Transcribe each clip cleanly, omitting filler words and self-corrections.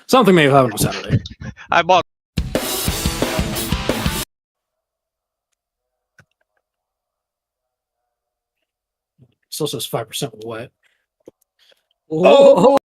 something may have happened on Saturday. I bought. Still says 5% wet. Oh,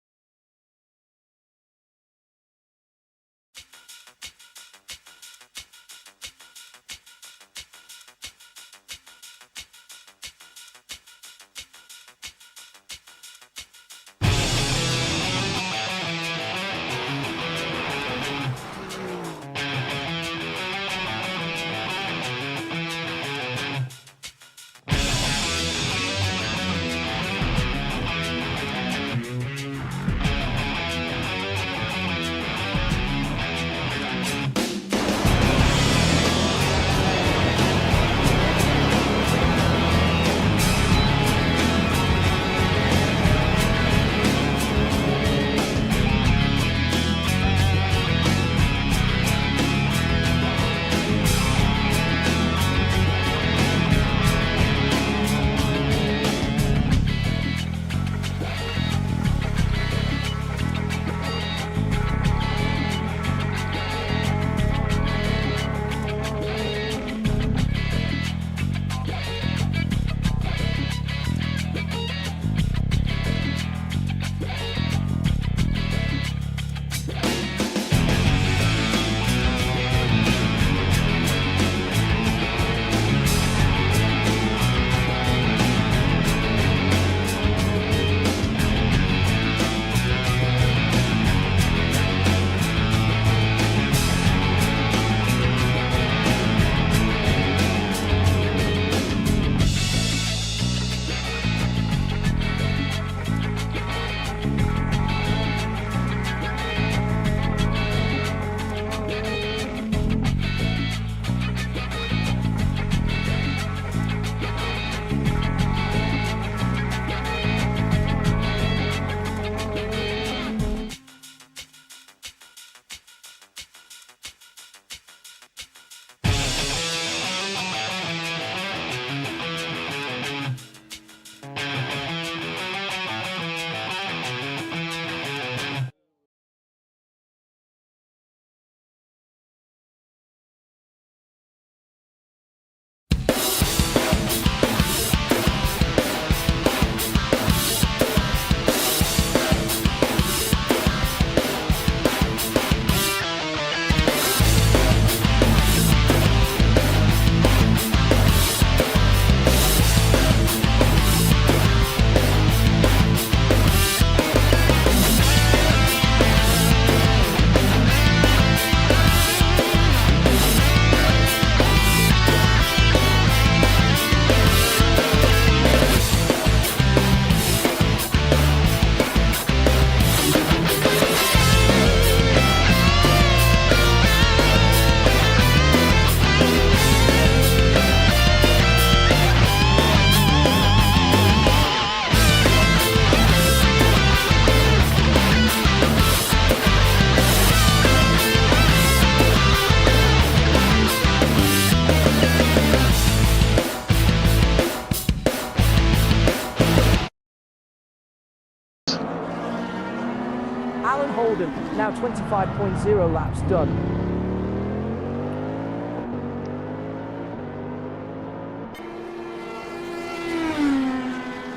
Now 25.0 laps done.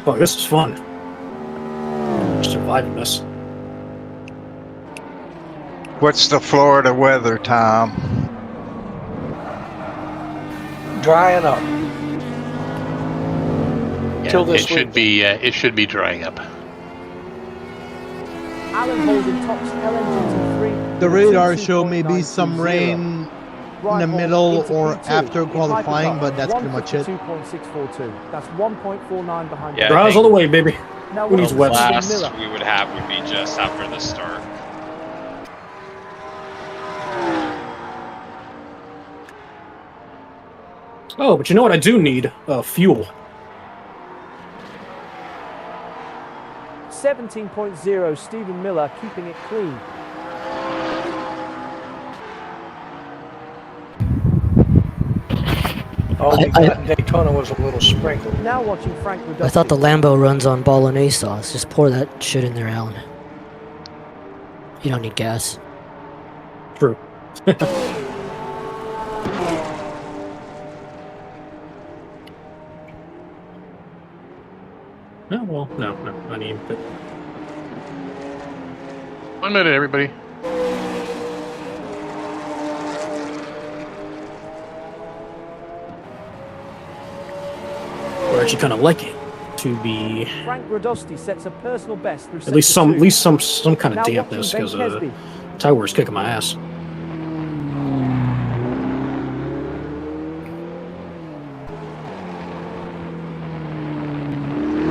Oh, this is fun. Surviving this. What's the Florida weather, Tom? drying up. Yeah, Till this it should be drying up. Alan Holden tops LMGT3. The radar show maybe some rain in the middle or after qualifying, but that's pretty much it. 2.642. That's 1.49 behind. Yeah, Drives all the way, baby. Now Who needs The wet? last we would have would be just after the start. Oh, but you know what I do need? Fuel. 17.0, Stephen Miller keeping it clean. All we got in Daytona was a little sprinkle. Now watching Frank Reducti. I thought the Lambo runs on bolognese sauce. Just pour that shit in there, Alan. You don't need gas. True. No, well, no. I mean, but 1 minute, everybody. we're actually kind of like it to be Frank Radosti sets a personal best through at least sector some kind Now of watching dampness Ben because Kesby. Tyler's kicking my ass.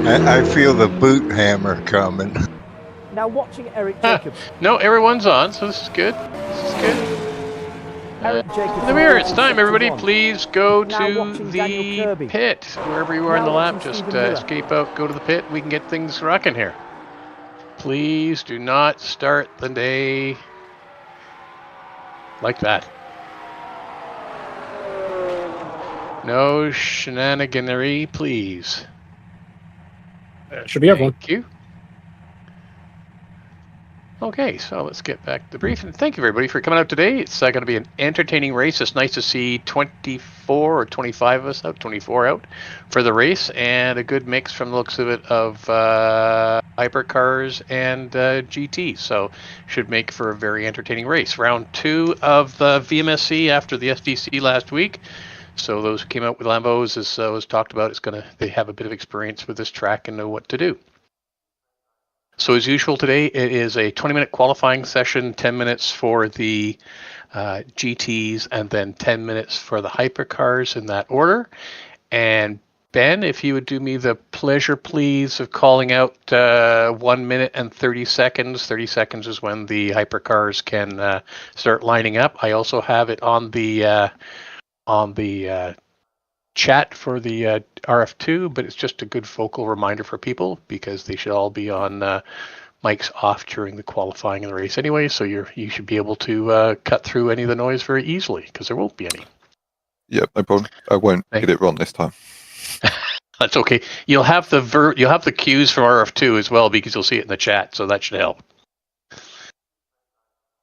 I feel the boot hammer coming. Now watching Eric Jacobs. No, everyone's on, so this is good. This is good. Eric Jacobs. Come here, it's in time, sector everybody. 1. Please go Now to watching Daniel the Kirby. pit. Wherever you are in Now the lap, watching just Stephen Miller. escape out, go to the pit. We can get things rocking here. Please do not start the day like that. No shenaniganery, please. Should be everyone. Thank you. Okay, so let's get back to the brief. And thank you, everybody, for coming out today. It's going to be an entertaining race. It's nice to see 24 or 25 of us out, 24 out for the race, and a good mix from the looks of it of hypercars and GT. So should make for a very entertaining race. Round 2 of the VMSC after the SDC last week. So those who came out with Lambos, as was talked about, they have a bit of experience with this track and know what to do. So as usual today, it is a 20-minute qualifying session, 10 minutes for the GTs, and then 10 minutes for the hypercars in that order. And Ben, if you would do me the pleasure, please, of calling out 1 minute and 30 seconds. 30 seconds is when the hypercars can start lining up. I also have it on the chat for the RF2, but it's just a good focal reminder for people because they should all be on mics off during the qualifying of the race anyway, so you should be able to cut through any of the noise very easily because there won't be any. Yep, no problem. I won't get it wrong this time. That's okay. You'll have the cues from RF2 as well because you'll see it in the chat, so that should help.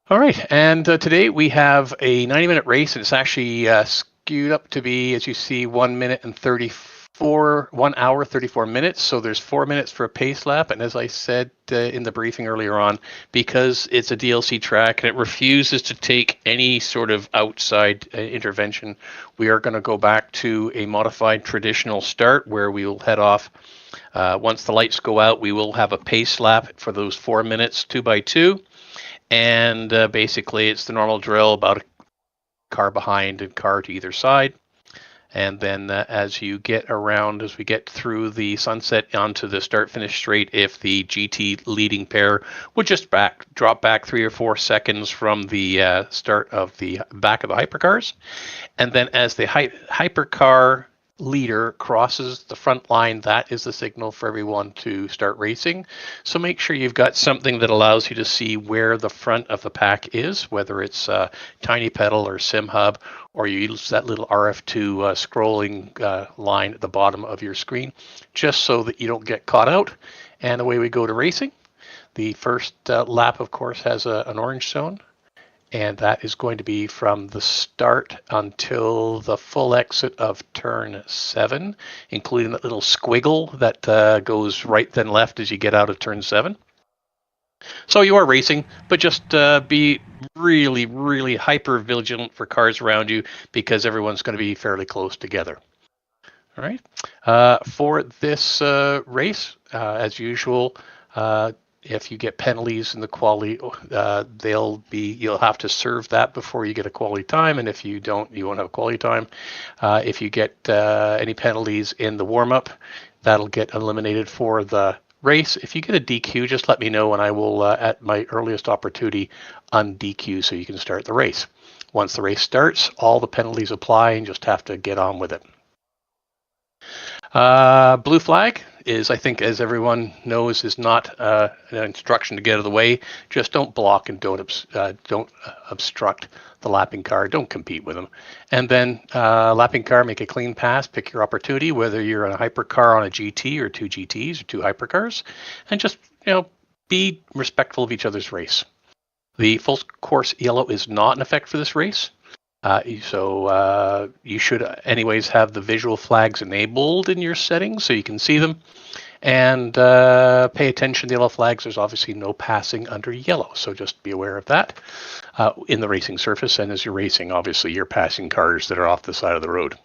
All right, and today we have a 90-minute race, and it's actually skewed up to be, as you see, 1 minute and 1 hour 34 minutes. So there's 4 minutes for a pace lap, and as I said in the briefing earlier on, because it's a DLC track and it refuses to take any sort of outside intervention, we are going to go back to a modified traditional start where we will head off. Once the lights go out, we will have a pace lap for those 4 minutes, 2x2. And basically, it's the normal drill, about a car behind and car to either side. And then as we get through the sunset onto the start-finish straight, if the GT leading pair would just drop back 3 or 4 seconds from the start of the back of the hypercars. And then as the hypercar leader crosses the front line, that is the signal for everyone to start racing. So make sure you've got something that allows you to see where the front of the pack is, whether it's Tiny Pedal or SimHub, or you use that little RF2 scrolling line at the bottom of your screen, just so that you don't get caught out. And away we go to racing. The first lap, of course, has an orange zone. And that is going to be from the start until the full exit of turn 7, including that little squiggle that goes right then left as you get out of turn 7. So you are racing, but just be really, really hyper vigilant for cars around you because everyone's going to be fairly close together. All right. For this race, as usual, if you get penalties in the quali, you'll have to serve that before you get a quali time, and if you don't, you won't have a quali time. If you get any penalties in the warm-up, that'll get eliminated for the race. If you get a DQ, just let me know, and I will, at my earliest opportunity, un-DQ so you can start the race. Once the race starts, all the penalties apply, and just have to get on with it. Blue flag is, I think, as everyone knows, is not an instruction to get out of the way. Just don't block and don't obstruct the lapping car. Don't compete with them. And then lapping car, make a clean pass. Pick your opportunity, whether you're in a hypercar on a GT or 2 GTs or 2 hypercars, and just be respectful of each other's race. The full course yellow is not in effect for this race. So you should anyways have the visual flags enabled in your settings so you can see them. And pay attention to the yellow flags. There's obviously no passing under yellow, so just be aware of that in the racing surface. And as you're racing, obviously you're passing cars that are off the side of the road.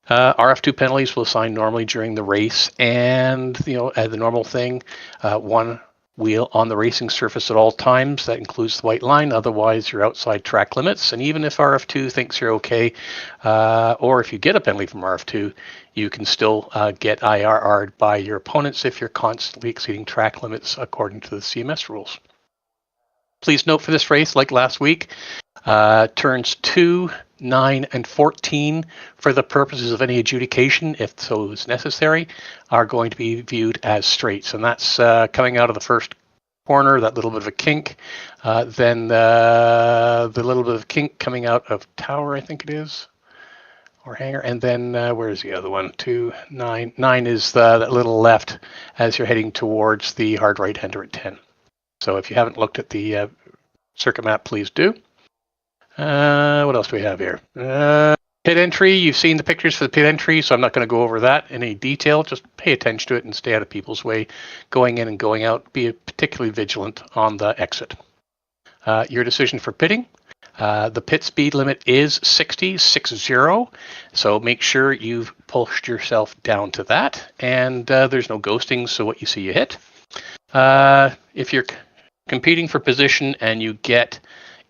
RF2 penalties will assign normally during the race, and the normal thing, one wheel on the racing surface at all times. That includes the white line. Otherwise, you're outside track limits. And even if RF2 thinks you're okay, or if you get a penalty from RF2, you can still get IRR'd by your opponents if you're constantly exceeding track limits according to the CMS rules. Please note for this race, like last week, turns 2, 9, and 14, for the purposes of any adjudication, if so is necessary, are going to be viewed as straights. And that's coming out of the first corner, that little bit of a kink, then the little bit of kink coming out of tower, I think it is, or hanger, and then where's the other one? 2, 9. 9 is that little left as you're heading towards the hard right-hander at 10. So if you haven't looked at the circuit map, please do. What else do we have here? Pit entry, you've seen the pictures for the pit entry, so I'm not going to go over that in any detail. Just pay attention to it and stay out of people's way going in and going out. Be particularly vigilant on the exit. Your decision for pitting. The pit speed limit is 60, so make sure you've pushed yourself down to that, and there's no ghosting, so what you see you hit. If you're competing for position and you get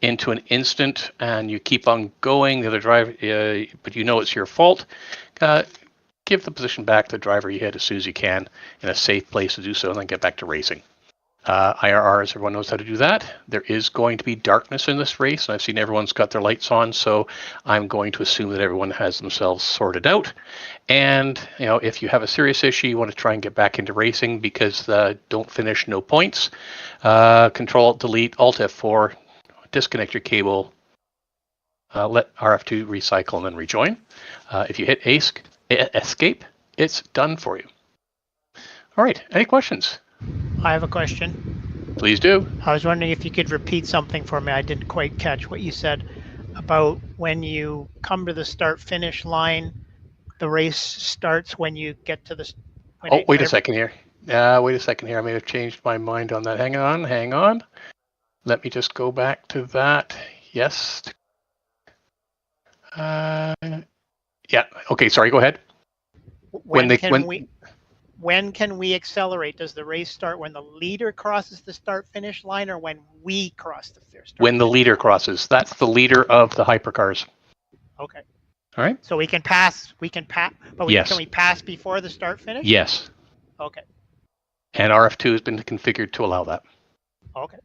into an instant and you keep on going, the other driver, but you know it's your fault, give the position back to the driver you hit as soon as you can in a safe place to do so, and then get back to racing. IRRs, everyone knows how to do that. There is going to be darkness in this race, and I've seen everyone's got their lights on, so I'm going to assume that everyone has themselves sorted out. And if you have a serious issue, you want to try and get back into racing, because don't finish, no points. Control, delete, Alt F4, disconnect your cable, let RF2 recycle and then rejoin. If you hit escape, it's done for you. All right, any questions? I have a question. Please do. I was wondering if you could repeat something for me. I didn't quite catch what you said about when you come to the start-finish line, the race starts when you get to the... Wait a second here. Wait a second here. I may have changed my mind on that. Hang on. Let me just go back to that. Yes. Yeah. Okay, sorry, go ahead. When can we accelerate? Does the race start when the leader crosses the start-finish line, or when we cross the start? When the leader crosses. That's the leader of the hypercars. Okay. All right. So we can pass, but yes. Can we pass before the start-finish? Yes. Okay. And RF2 has been configured to allow that. Okay.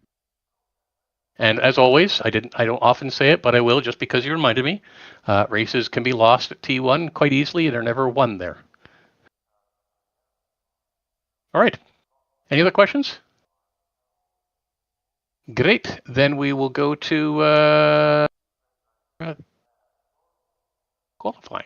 And as always, I don't often say it, but I will just because you reminded me. Races can be lost at T1 quite easily. They're never won there. All right. Any other questions? Great. Then we will go to qualifying.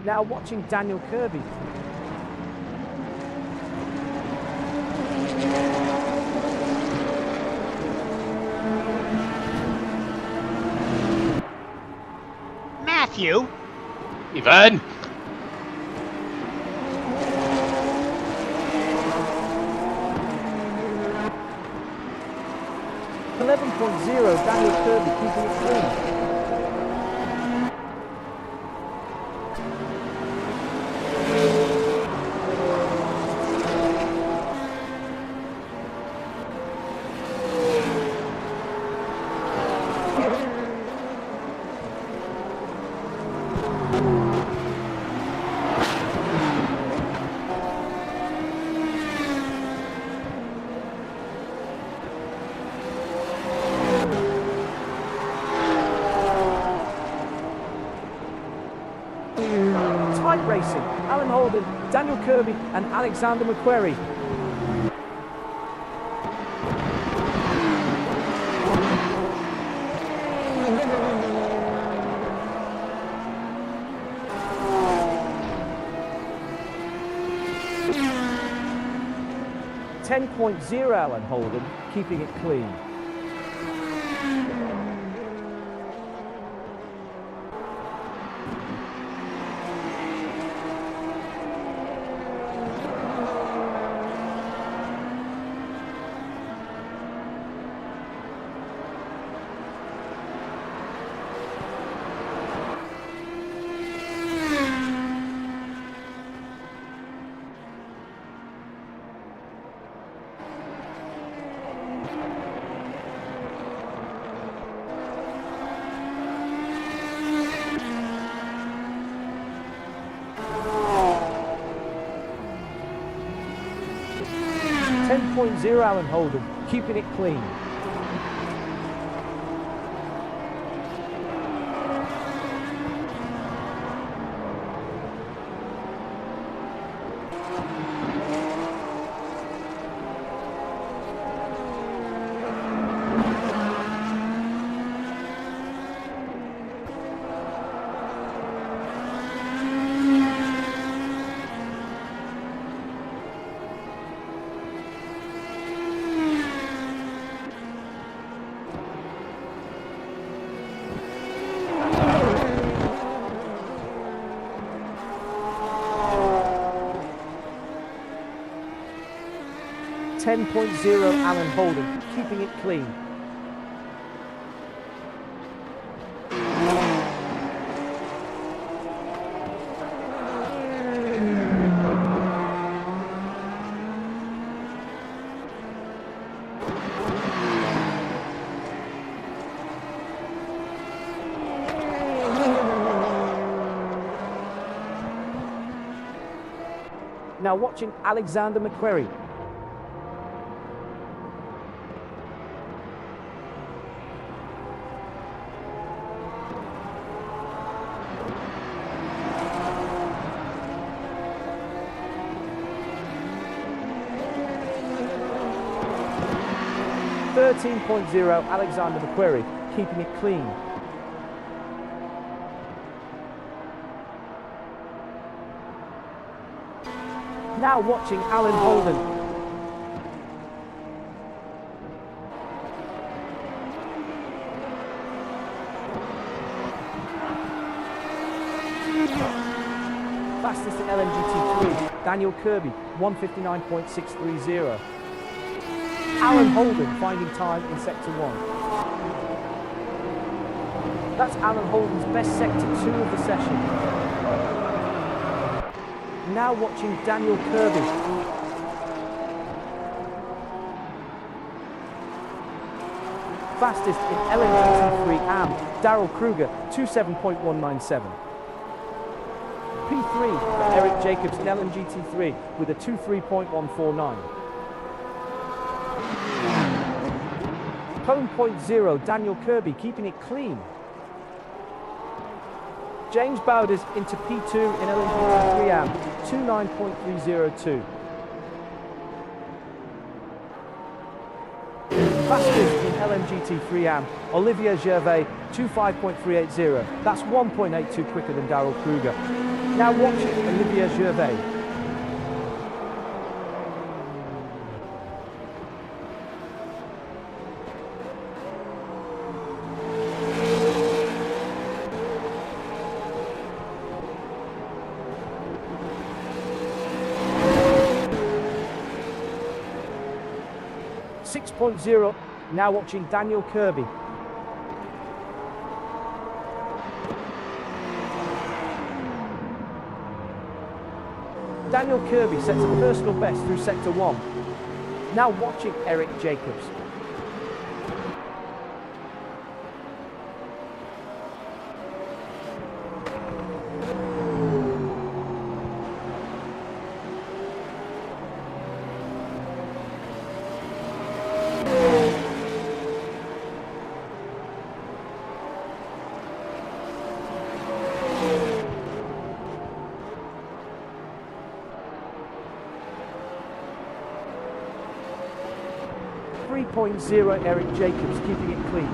Now watching Daniel Kirby. Matthew. Ivan. 11.0, Daniel Kirby keeping it clean. Tight racing, Alan Holden, Daniel Kirby and Alexander McQuarrie. .0 Alan Holden, keeping it clean. .0 Alan Holden, keeping it clean. .0 Alan Holden, keeping it clean. Now watching Alexander McQuarrie. .0 Alexander McQuarrie, keeping it clean. Now watching Alan Holden. Fastest in LMGT3, Daniel Kirby, 1:59.630. Alan Holden finding time in Sector 1. That's Alan Holden's best Sector 2 of the session. Now watching Daniel Kirby. Fastest in LMGT3 AM, Daryl Kruger, 27.197. P3 for Eric Jacobs in LMGT3 with a 23.149. Cone .0 Daniel Kirby keeping it clean. James Bowders into P2 in LMGT3 AM, 29.302. Fastest in LMGT3 AM, Olivier Gervais, 25.380. That's 1.82 quicker than Daryl Kruger. Now watching Olivier Gervais. .0 Now watching Daniel Kirby. Daniel Kirby sets a personal best through sector 1. Now watching Eric Jacobs. Eric Jacobs keeping it clean.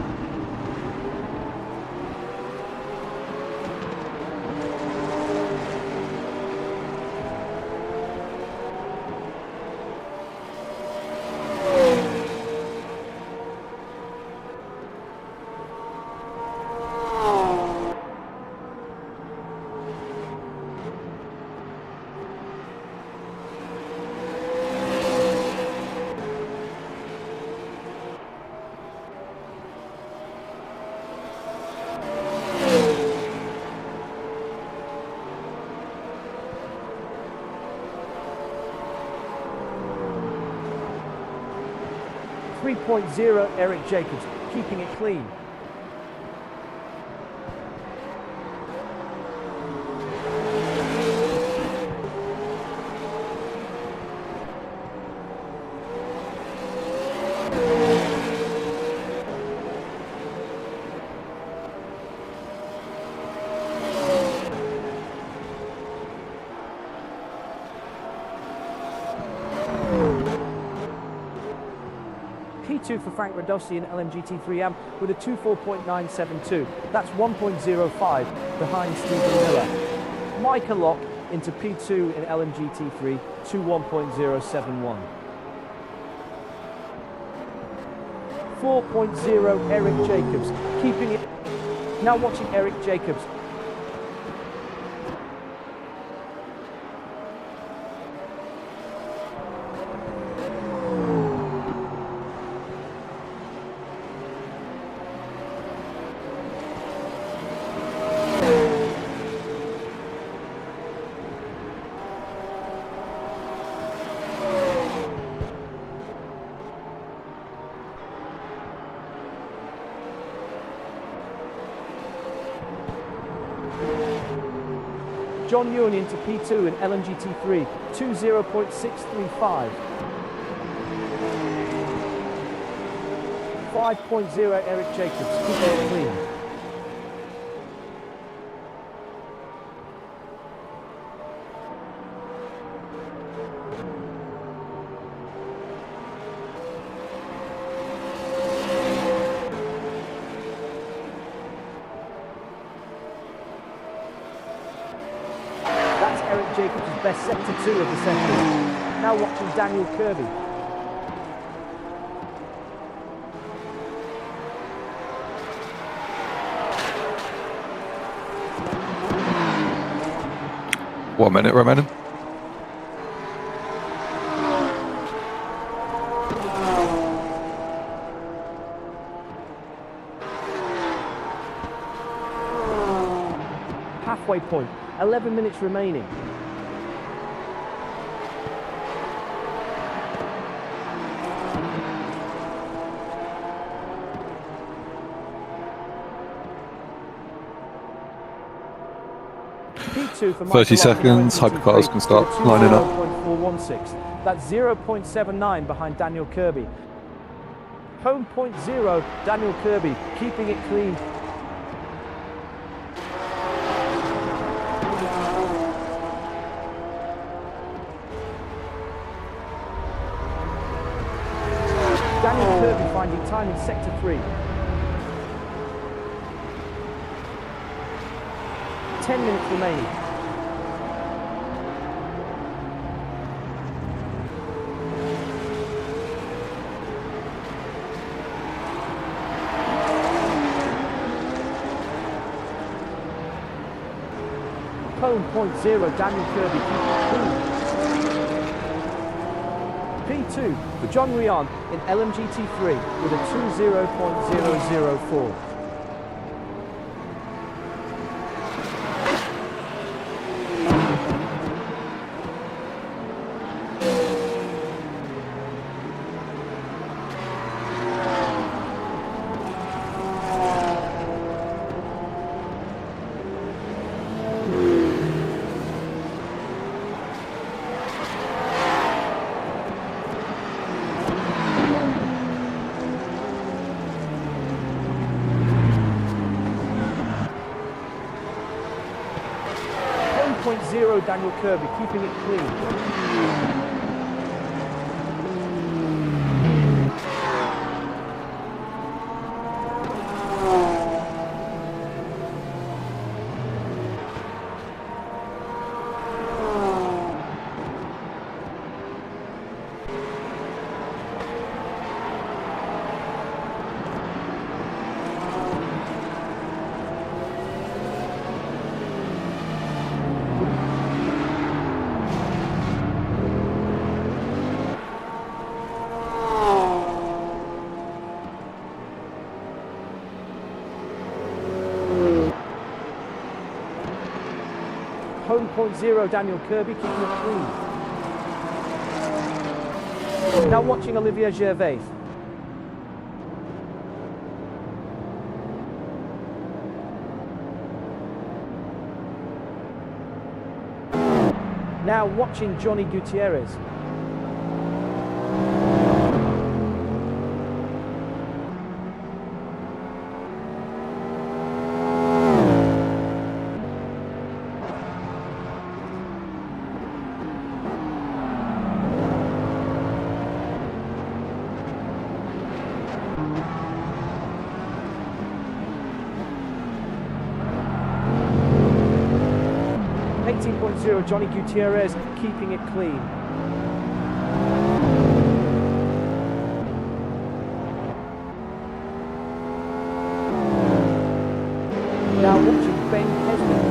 Eric Jacobs keeping it clean. P2 for Frank Radossi in LMGT3 with a 2.4.972. That's 1.05 behind Stephen Miller. Micah Locke into P2 in LMGT3 to 1.071. 4.0 Eric Jacobs keeping it. Now watching Eric Jacobs. John Ewan into P2 in LMGT3, 20.635. 5.0 Eric Jacobs, keeping it clean. Eric Jacobs' best sector 2 of the session. Now watching Daniel Kirby. One minute remaining. Halfway point. 11 minutes remaining. P2 for 30 seconds, Hypercars can start lining up. 0.416. That's 0.79 behind Daniel Kirby. Home point 0, Daniel Kirby, keeping it clean. Daniel Kirby finding time in sector 3. 10 minutes remaining. Pole point 0, Daniel Kirby keeping it clean. P2 for John Rion in LMGT3 with a 20.004. Daniel Kirby, keeping it clean. Home point zero, Daniel Kirby, keeping it clean. Now watching Olivier Gervais. Now watching Johnny Gutierrez. Johnny Gutierrez keeping it clean. Now watching Ben Kesman.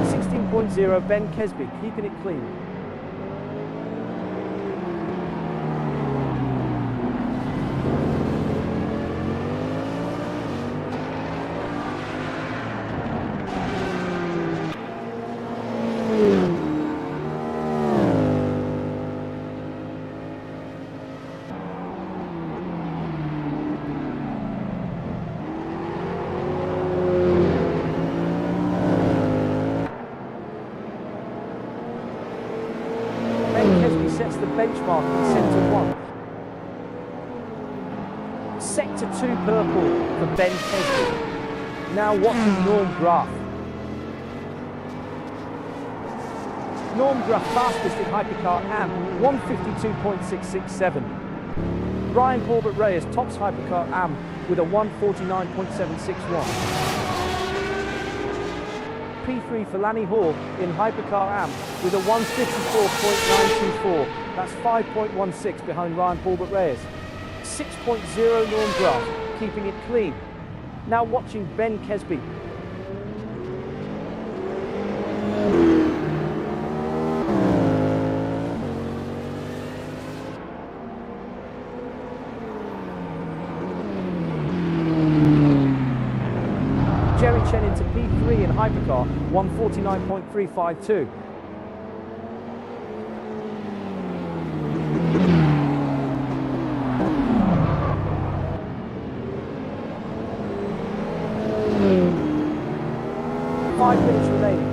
16.0 Ben Kesby keeping it clean. Sets the benchmark in Sector 1. Sector 2 purple for Ben Kesby. Now watching Norm Graf. Norm Graf fastest in Hypercar AM, 152.667. Brian Corbett Reyes tops Hypercar AM with a 149.761. P3 for Lanny Hall in Hypercar AM with a 154.924. That's 5.16 behind Ryan Corbett Reyes. 6.0 Norm Graf, keeping it clean. Now watching Ben Kesby. Jerry Chen into P3 in Hypercar, 149.352. Five minutes remaining.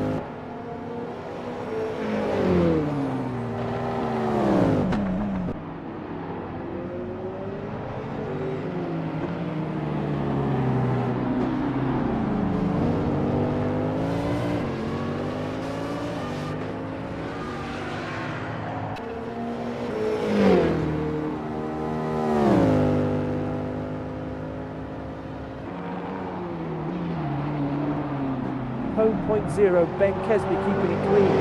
Home point zero, Ben Kesby keeping it clean.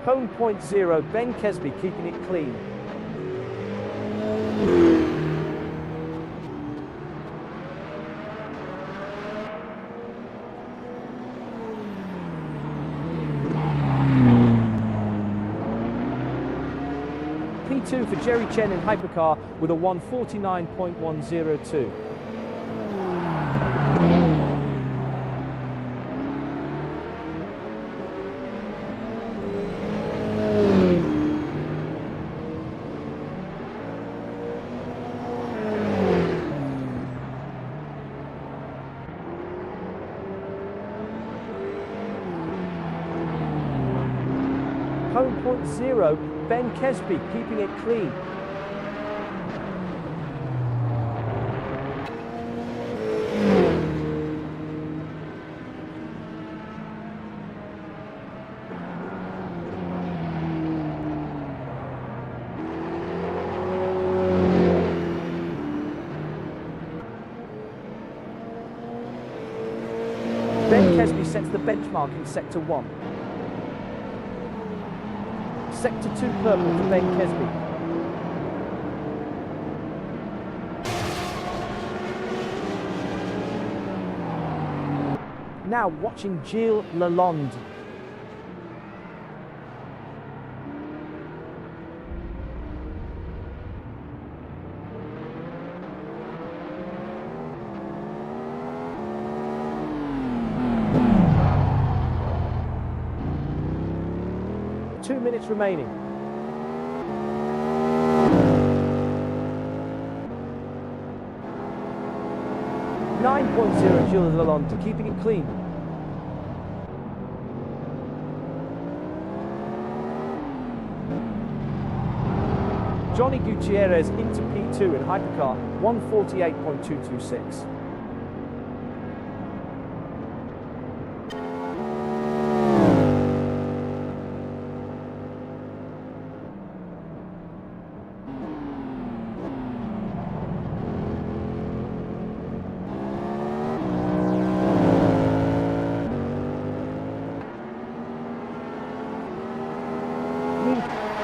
Home point zero, Ben Kesby keeping it clean. P2 for Jerry Chen in Hypercar with a 1:49.102. Home point zero, Ben Kesby keeping it clean. Ben Kesby sets the benchmark in Sector 1. Sector 2 purple for Ben Kesby. Now watching Gilles Lalonde. Two minutes remaining. .0 Gilles Lalonde keeping it clean. Johnny Gutierrez into P2 in Hypercar, 1:48.226.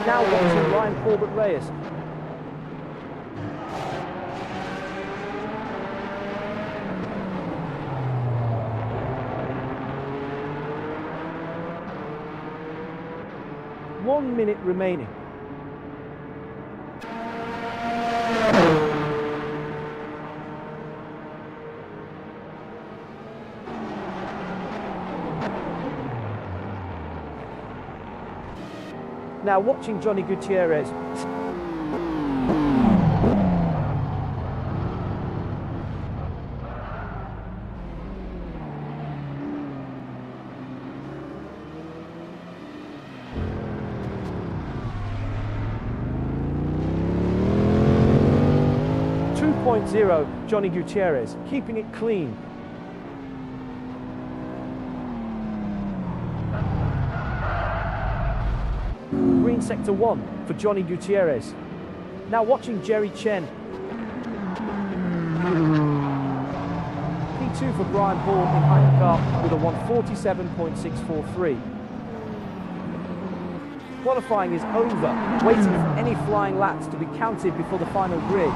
Now watching Ryan Corbett Reyes. One minute remaining. Now watching Johnny Gutierrez. .0 Johnny Gutierrez keeping it clean. Green sector 1 for Johnny Gutierrez. Now watching Jerry Chen. P2 for Brian Hall in Hypercar with a 1:47.643. Qualifying is over, waiting for any flying laps to be counted before the final grid.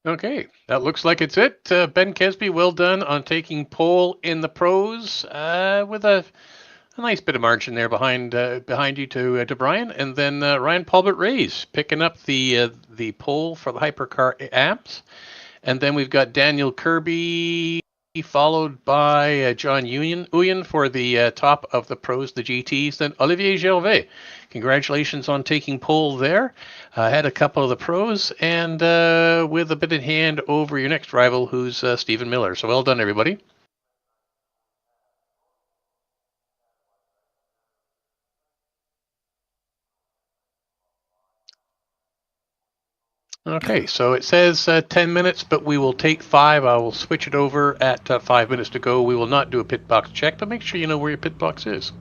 Okay, that looks like it's it. Ben Kesby, well done on taking pole in the pros with a nice bit of margin there behind you to Brian, and then Ryan Palbert-Reyes picking up the pole for the Hypercar amps, and then we've got Daniel Kirby followed by John Uyen for the top of the pros, the GTs, then Olivier Gervais. Congratulations on taking pole there. Had a couple of the pros, and with a bit in hand over your next rival, who's Stephen Miller. So well done, everybody. Okay, so it says 10 minutes, but we will take 5. I will switch it over at 5 minutes to go. We will not do a pit box check, but make sure you know where your pit box is.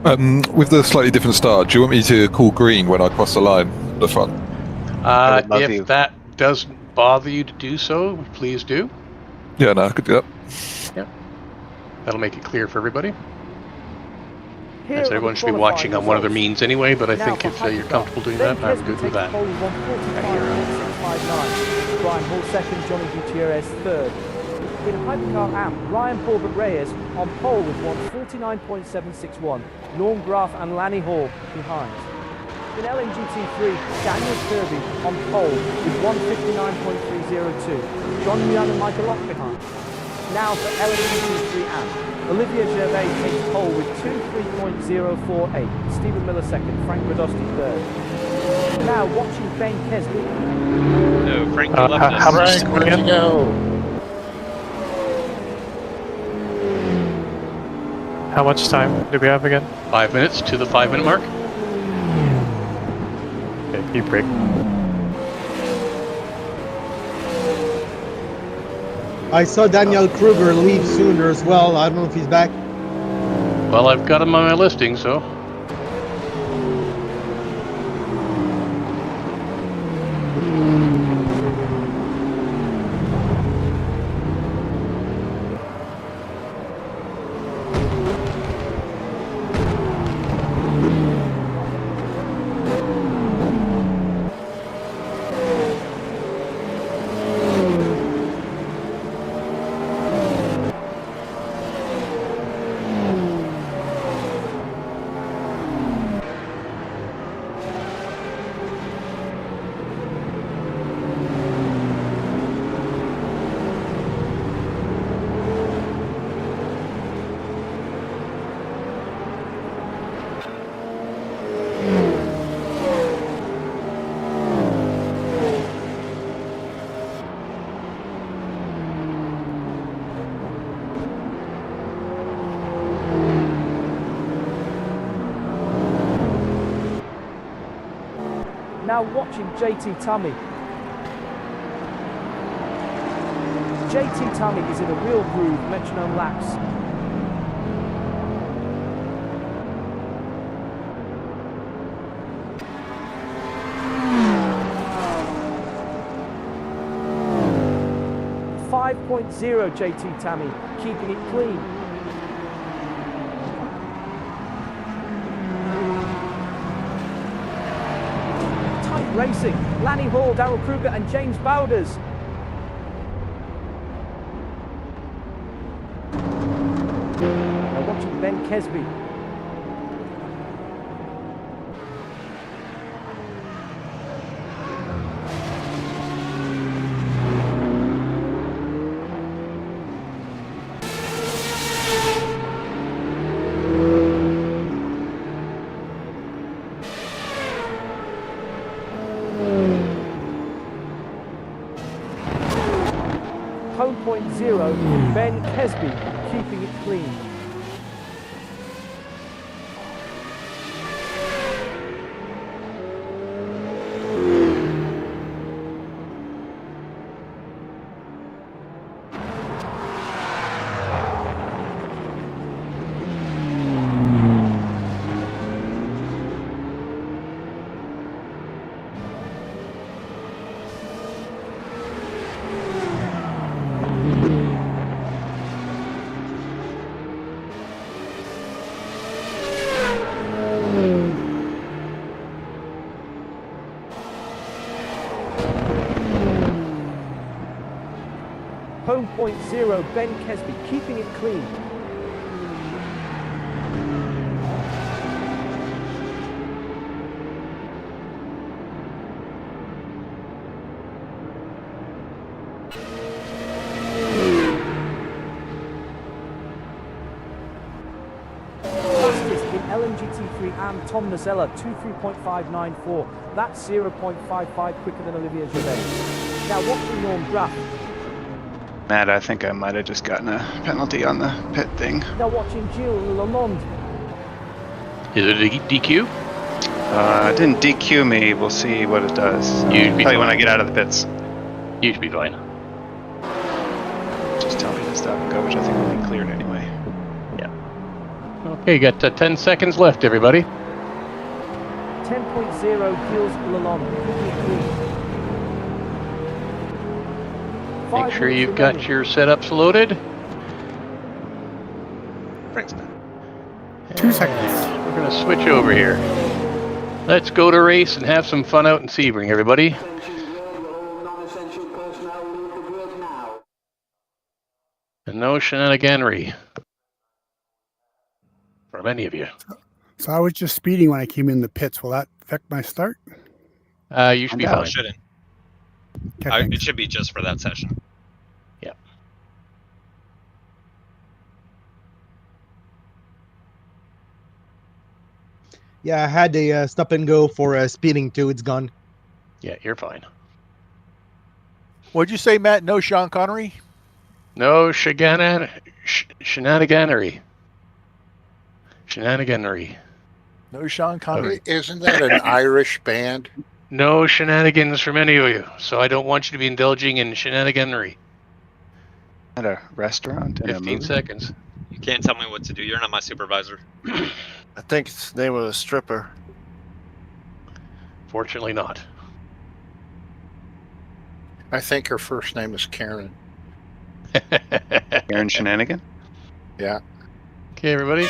With the slightly different start, do you want me to call green when I cross the line at the front? If that doesn't bother you to do so, please do. Yeah, no, I could do that. Yeah, that'll make it clear for everybody. Here As are everyone the should be watching on one of their qualifying means anyway, but I Now think for if you're Hypercar, comfortable doing Ben that, I'm Kesby good with takes that. pole with 1:45.659. Brian Hall second, Johnny Gutierrez third. In Hypercar amp, Ryan Palbert-Reyes on pole with 1:49.761. Norm Graf and Lanny Hall behind. In LMGT3, Daniel Kirby on pole with 1:59.302. John Young and Michael Lock behind. Now for LMGT3 amp. Olivier Gervais takes pole with 2:3.048. Stephen Miller second, Frank Radosti third. Now watching Ben Kesby. No, Frank, you left us. How much time again? How much time do we have again? 5 minutes to the 5-minute mark. Okay, keep break. I saw Daniel Kruger leave sooner as well. I don't know if he's back. Well, I've got him on my listing, so. Now watching JT Tummy. JT Tummy is in a real groove, metronome laps. .0 JT Tummy, keeping it clean. Racing, Lanny Hall, Darrell Kruger and James Bowders. Now watching Ben Kesby. Home point 0, Ben Kesby, keeping it clean. 0.0 Ben Kesby, keeping it clean. Fastest in LMGT3 and Tom Nazella, 23.594. That's 0.55 quicker than Olivier Gervais. Now watching Norm Graff. Matt, I think I might have just gotten a penalty on the pit thing. Now watching Gilles Lamond. Is it a DQ? It didn't DQ me. We'll see what it does. I'll tell you when I get out of the pits. You should be fine. Just tell me to stop and go, which I think will be cleared anyway. Yeah. Okay, you got 10 seconds left, everybody. 10.0 Gilles Lalonde. Make sure you've got your setups loaded. Thanks, man. 2 seconds. We're going to switch over here. Let's go to race and have some fun out in Sebring, everybody. And no shenaniganery from any of you. So I was just speeding when I came in the pits. Will that affect my start? You should be No, fine. it shouldn't. Okay, It should be just for that session. Yeah. Yeah, I had to stop and go for speeding too. It's gone. Yeah, you're fine. What'd you say, Matt? No Sean Connery? No shenaniganery. Shenaniganery. No Sean Connery? Isn't that an Irish band? No shenanigans from any of you, so I don't want you to be indulging in shenaniganery. At a restaurant? In a 15 movie? seconds. You can't tell me what to do. You're not my supervisor. I think it's the name of a stripper. Fortunately not. I think her first name is Karen. Aaron Shenanigan? Yeah. Okay, everybody.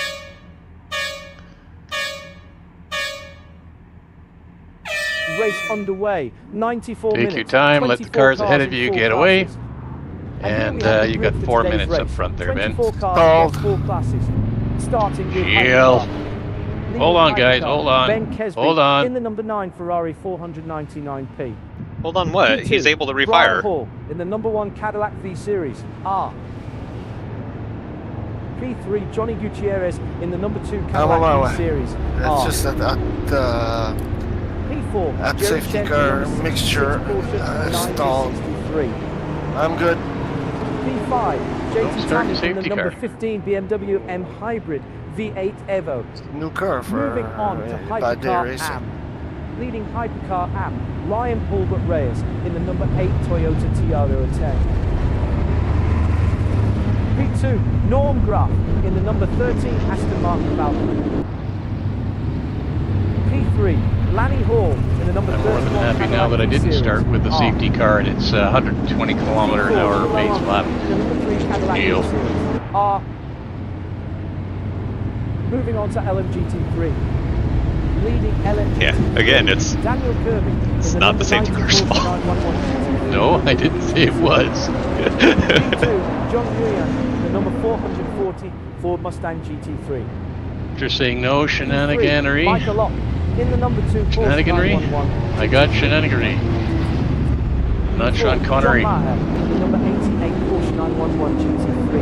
Race underway. 94 Take minutes. your time, let the 24 cars ahead of in you four get away. classes. And here we have the you got grid for 4 today's minutes up race. front there, Ben. 24 cars Stalled. across 4 classes. Starting with Chill. Hypercar. Leading Hold on, guys, Hypercar, hold on. Ben Kesby Hold on. in the number 9 Ferrari 499p. Hold on, what? P2, He's able to Brian refire. Hall in the number 1 Cadillac V Series R. P3 Johnny Gutierrez in the number 2 Cadillac V Series That's R. just that P4 that Jerry safety Chen car in the 66 mixture Porsche stalled. 963. I'm good. P5 Don't JT start the Tannen in the safety number car. 15 BMW M Hybrid V8 Evo. New car for Moving on to bad day Hypercar racing. AM. Leading Hypercar AM, Ryan Hulbert Reyes in the number 8 Toyota Tiago 10. P2, Norm Graff in the number 13 Aston Martin Falcon. P3, Lanny Hall in the number I'm 31 more than happy now that I didn't start with the safety car and it's 120 kilometer an hour base lap. Deal. R. Moving on to LMGT3. Leading LMGT3. Yeah, again, it's Daniel Kirby. It's not the safety car's fault. No, I didn't say it was. P2, John Nguyen, the number 440 Ford Mustang GT3. You're saying no shenaniganery. Michael Lock in the number 2 Porsche Shenaniganery? 911. I got shenaniganery. Not Sean Connery. John Maher, the number 88 Porsche 911 GT3.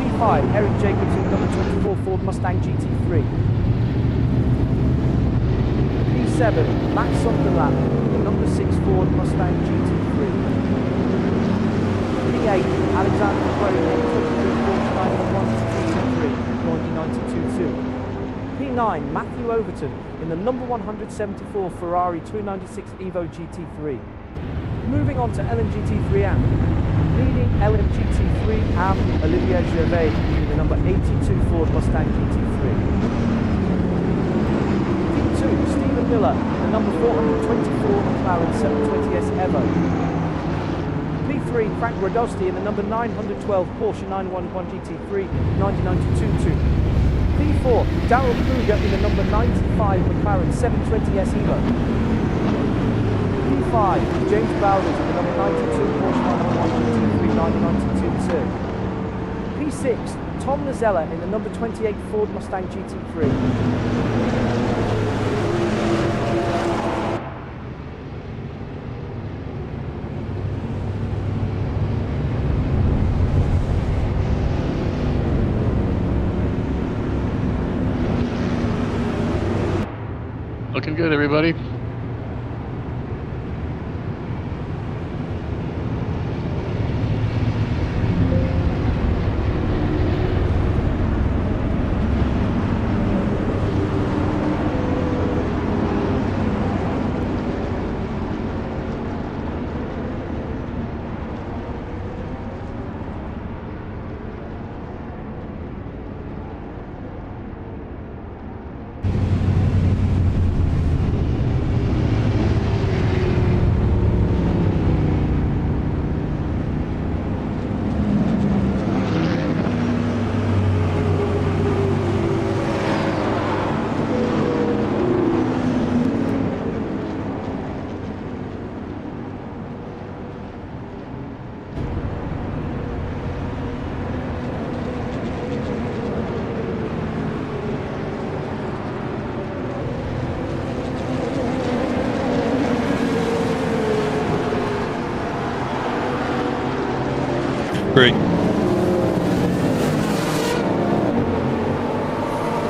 P5, Eric Jacobs in the number 24 Ford Mustang GT3. P7, Max Sunderland, the number 6 Ford Mustang GT3. P8, Alexander Quay, 22 Porsche 911 GT3, 1992-2. P9, Matthew Overton in the number 174 Ferrari 296 Evo GT3. Moving on to LMGT3 AM. Leading LMGT3 AM, Olivier Gervais in the number 82 Ford Mustang GT3. P2, Stephen Miller, the number 424 McLaren 720S Evo. P3, Frank Radosti in the number 912 Porsche 911 GT3, 1992-2. P4, Darrell Kruger in the number 95 McLaren 720S Evo. P5, James Bowders in the number 92 Porsche 992 P6, Tom Nazella in the number 28 Ford Mustang GT3. Looking good, everybody. Green.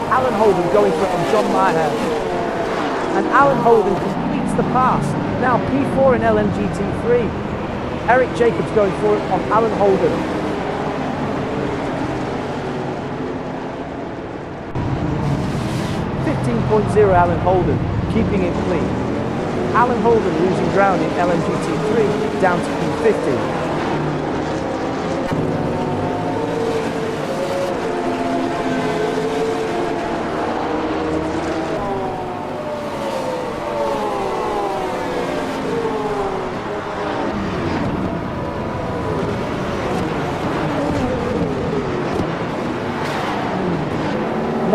Alan Holden going for it on John Maher. And Alan Holden completes the pass. Now P4 in LMGT3. Eric Jacobs going for it on Alan Holden. .0 Alan Holden, keeping it clean. Alan Holden losing ground in LMGT3, down to P50.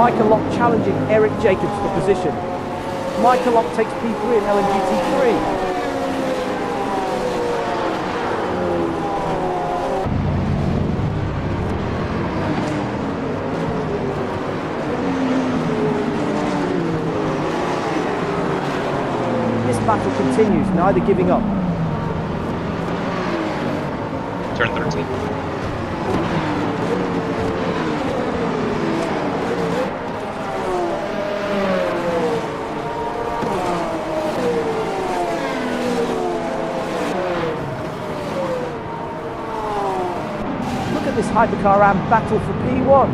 Michael Lock challenging Eric Jacobs for position. Michael Lock takes P3 in LMGT3. This battle continues, neither giving up. Turn 13. This Hypercar and battle for P1.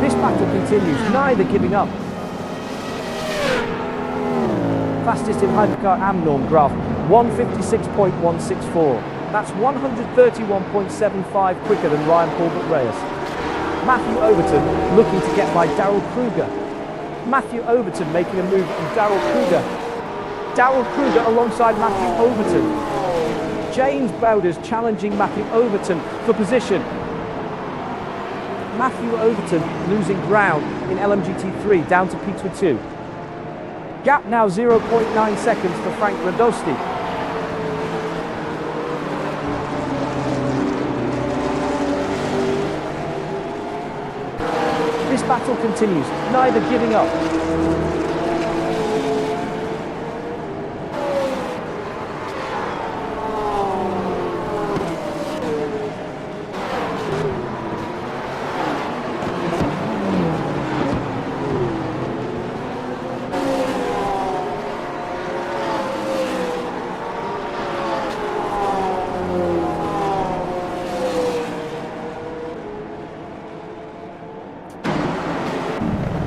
This battle continues, neither giving up. Fastest in Hypercar AM norm graph, 156.164. That's 131.75 quicker than Ryan Paulbert Reyes. Matthew Overton looking to get by Daryl Kruger. Matthew Overton making a move on Daryl Kruger. Daryl Kruger alongside Matthew Overton. James Bowders challenging Matthew Overton for position. Matthew Overton losing ground in LMGT3 down to P2. Gap now 0.9 seconds for Frank Radosti. This battle continues, neither giving up.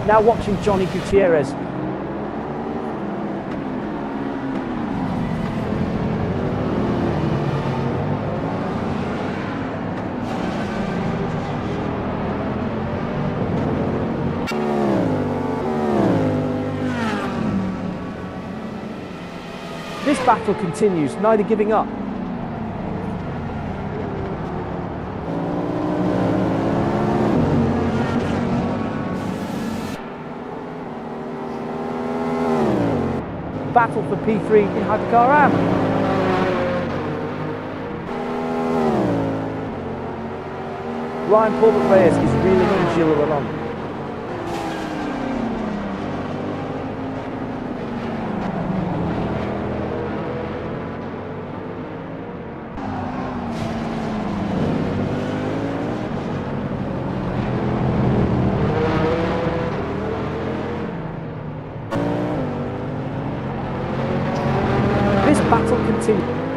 Now watching Johnny Gutierrez. battle continues, neither giving up. Battle for P3 in Hypercar AM. Ryan Paul Reyes is reeling in Gilles Lalonde.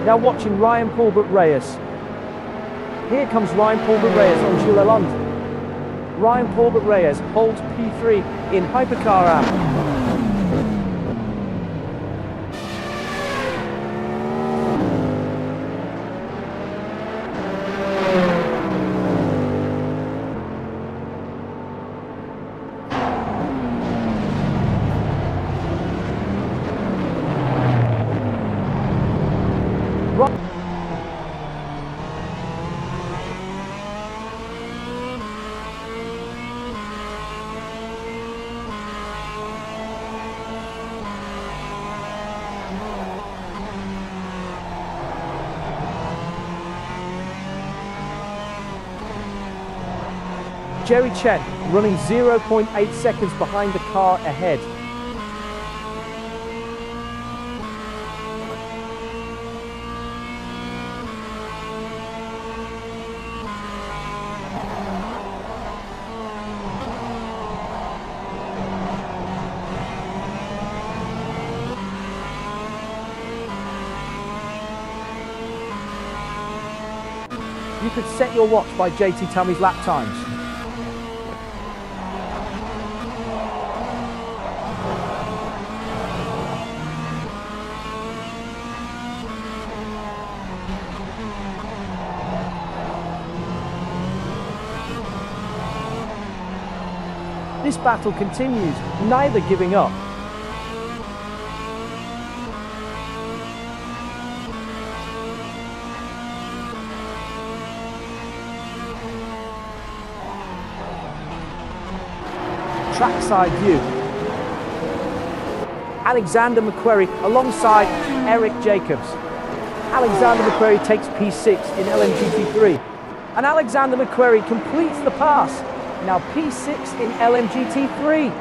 Now watching Ryan Paulbert Reyes. Here comes Ryan Paulbert Reyes on Gilles Lalonde. Ryan Paulbert Reyes holds P3 in Hypercar AM. Jerry Chen running 0.8 seconds behind the car ahead. You could set your watch by JT Tummy's lap times. This battle continues, neither giving up. Trackside view. Alexander McQuarrie alongside Eric Jacobs. Alexander McQuarrie takes P6 in LMGT3. And Alexander McQuarrie completes the pass. Now P6 in LMGT3.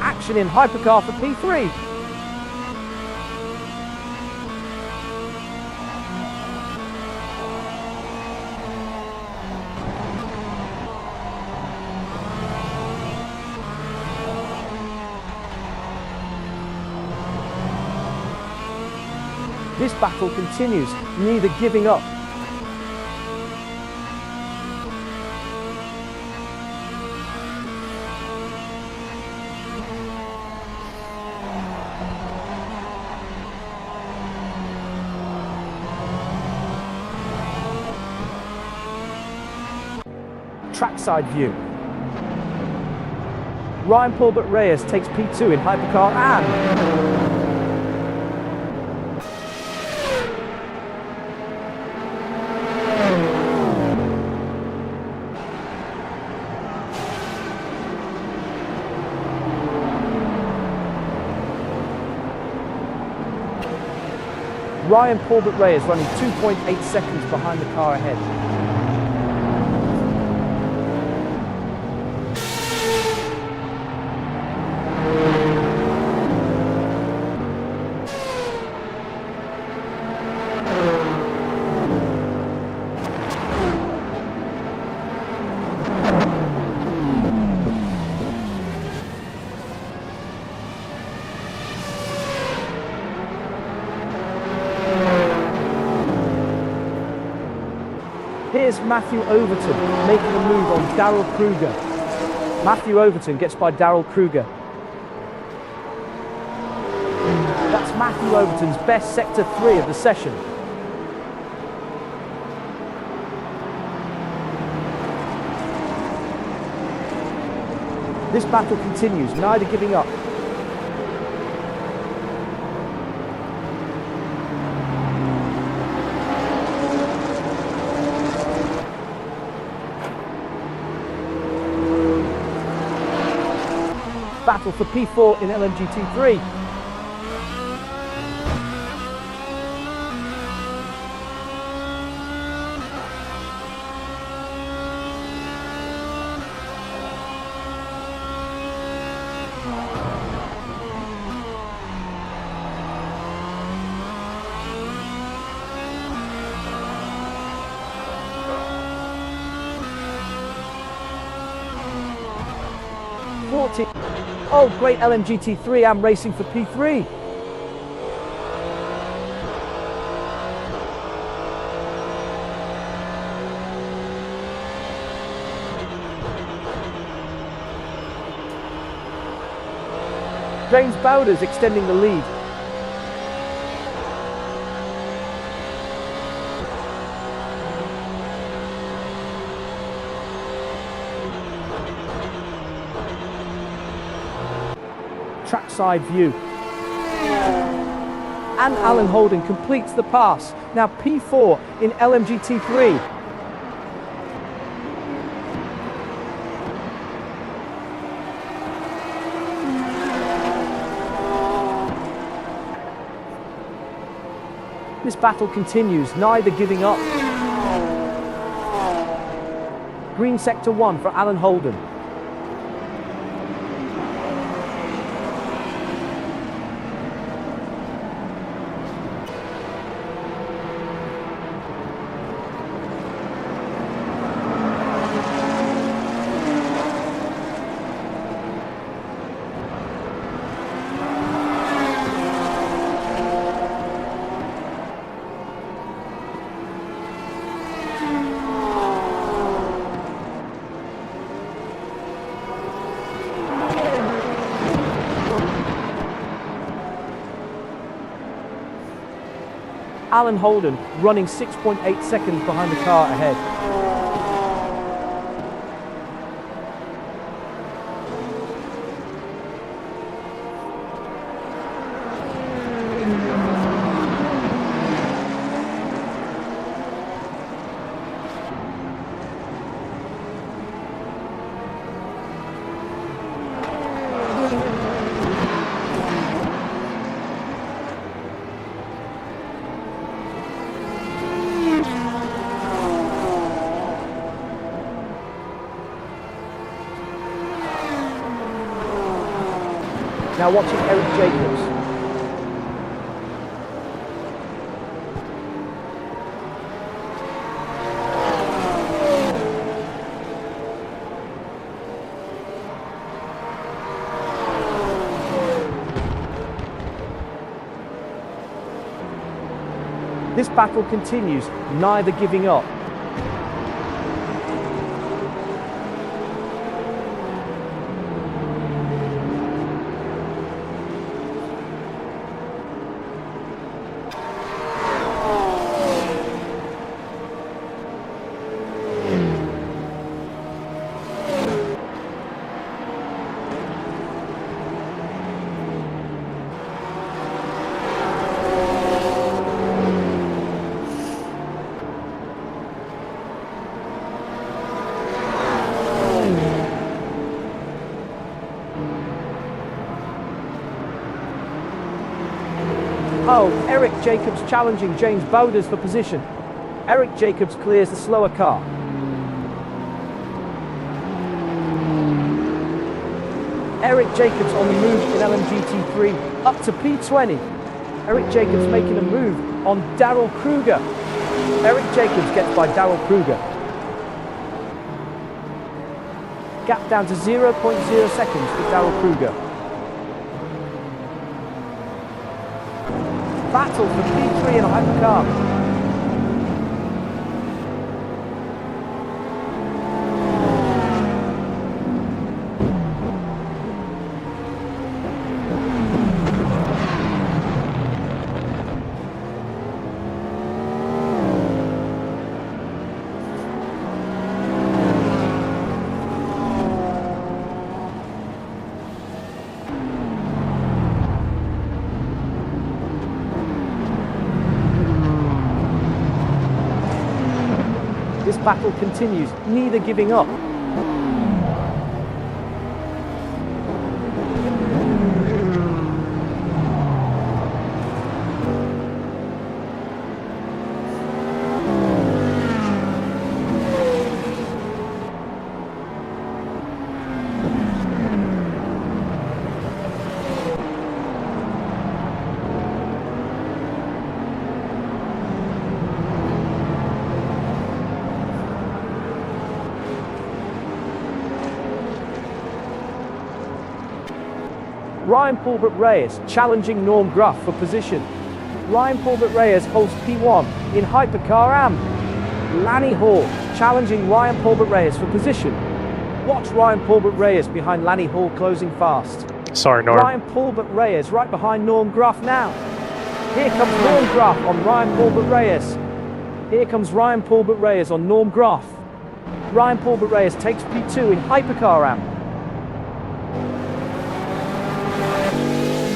Action in Hypercar for P3. This battle continues, neither giving up. Trackside view. Ryan Paulbert Reyes takes P2 in Hypercar AM. Ryan Paulbert Reyes running 2.8 seconds behind the car ahead. Here's Matthew Overton making a move on Darrell Kruger. Matthew Overton gets by Darrell Kruger. That's Matthew Overton's best Sector 3 of the session. This battle continues, neither giving up. Battle for P4 in LMGT3. Oh, great LMGT3, I'm racing for P3. James Bowder's extending the lead. Trackside view. And Alan Holden completes the pass. Now P4 in LMGT3. This battle continues, neither giving up. Green sector 1 for Alan Holden. Alan Holden running 6.8 seconds behind the car ahead. Now watching Eric Jacobs. This battle continues, neither giving up. Oh, Eric Jacobs challenging James Bowders for position. Eric Jacobs clears the slower car. Eric Jacobs on the move in LMGT3 up to P20. Eric Jacobs making a move on Darrell Kruger. Eric Jacobs gets by Darrell Kruger. Gap down to 0.0 seconds for Darrell Kruger. Battle for P3 in a hypercar. . 。 . 。 . 。 . 。 . . . . . . 。 . 。 . 。 . . 。 . . 。 . . . . . . . . . 。 . 。 。 。 。 。 。 。 。 。 。 。 . 。 。 。 . 。 . . 。 . battle continues, neither giving up. Ryan Pulbert Reyes challenging Norm Gruff for position. Ryan Pulbert Reyes holds P1 in Hypercar AM. Lanny Hall challenging Ryan Pulbert Reyes for position. Watch Ryan Pulbert Reyes behind Lanny Hall closing fast. Sorry, Norm. Ryan Pulbert Reyes right behind Norm Gruff now. Here comes Norm Gruff on Ryan Pulbert Reyes. Here comes Ryan Pulbert Reyes on Norm Gruff. Ryan Pulbert Reyes takes P2 in Hypercar AM.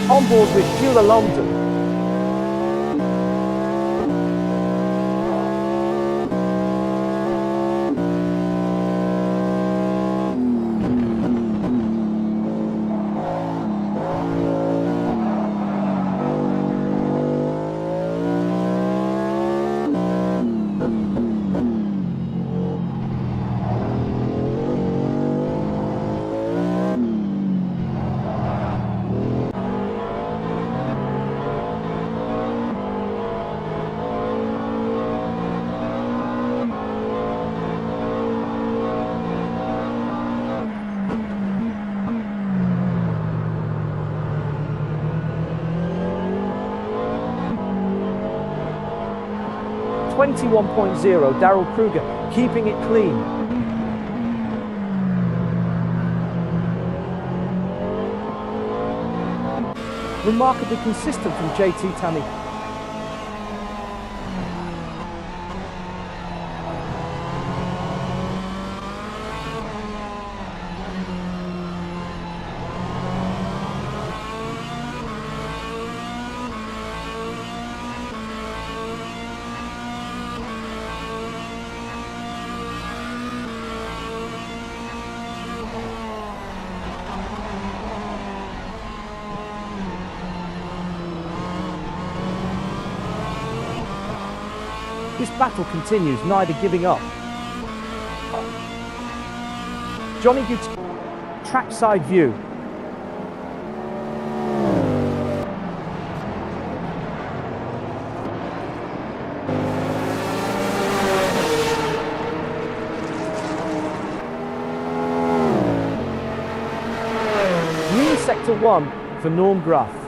On board with Hewler Longdon. .0 Darrell Kruger, keeping it clean. Remarkably consistent from JT Tammy. This battle continues, neither giving up. Johnny Gutierrez, trackside view. Green sector 1 for Norm Gruff.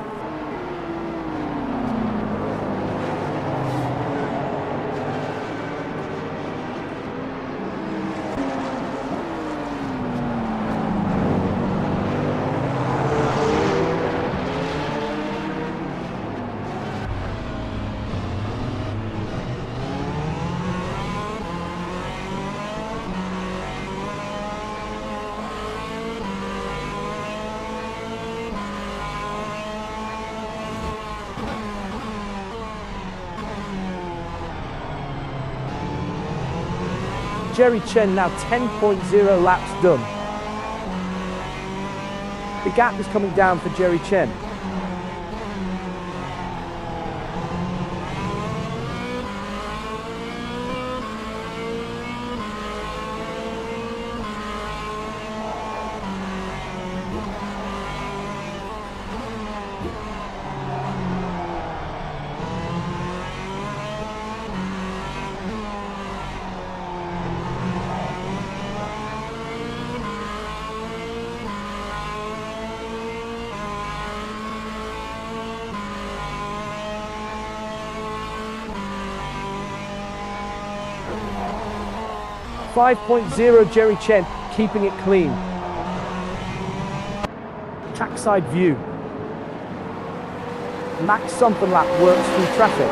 Jerry Chen now 10.0 laps done. The gap is coming down for Jerry Chen. .5 Jerry Chen, keeping it clean. Trackside view. Max Sompenlap works through traffic.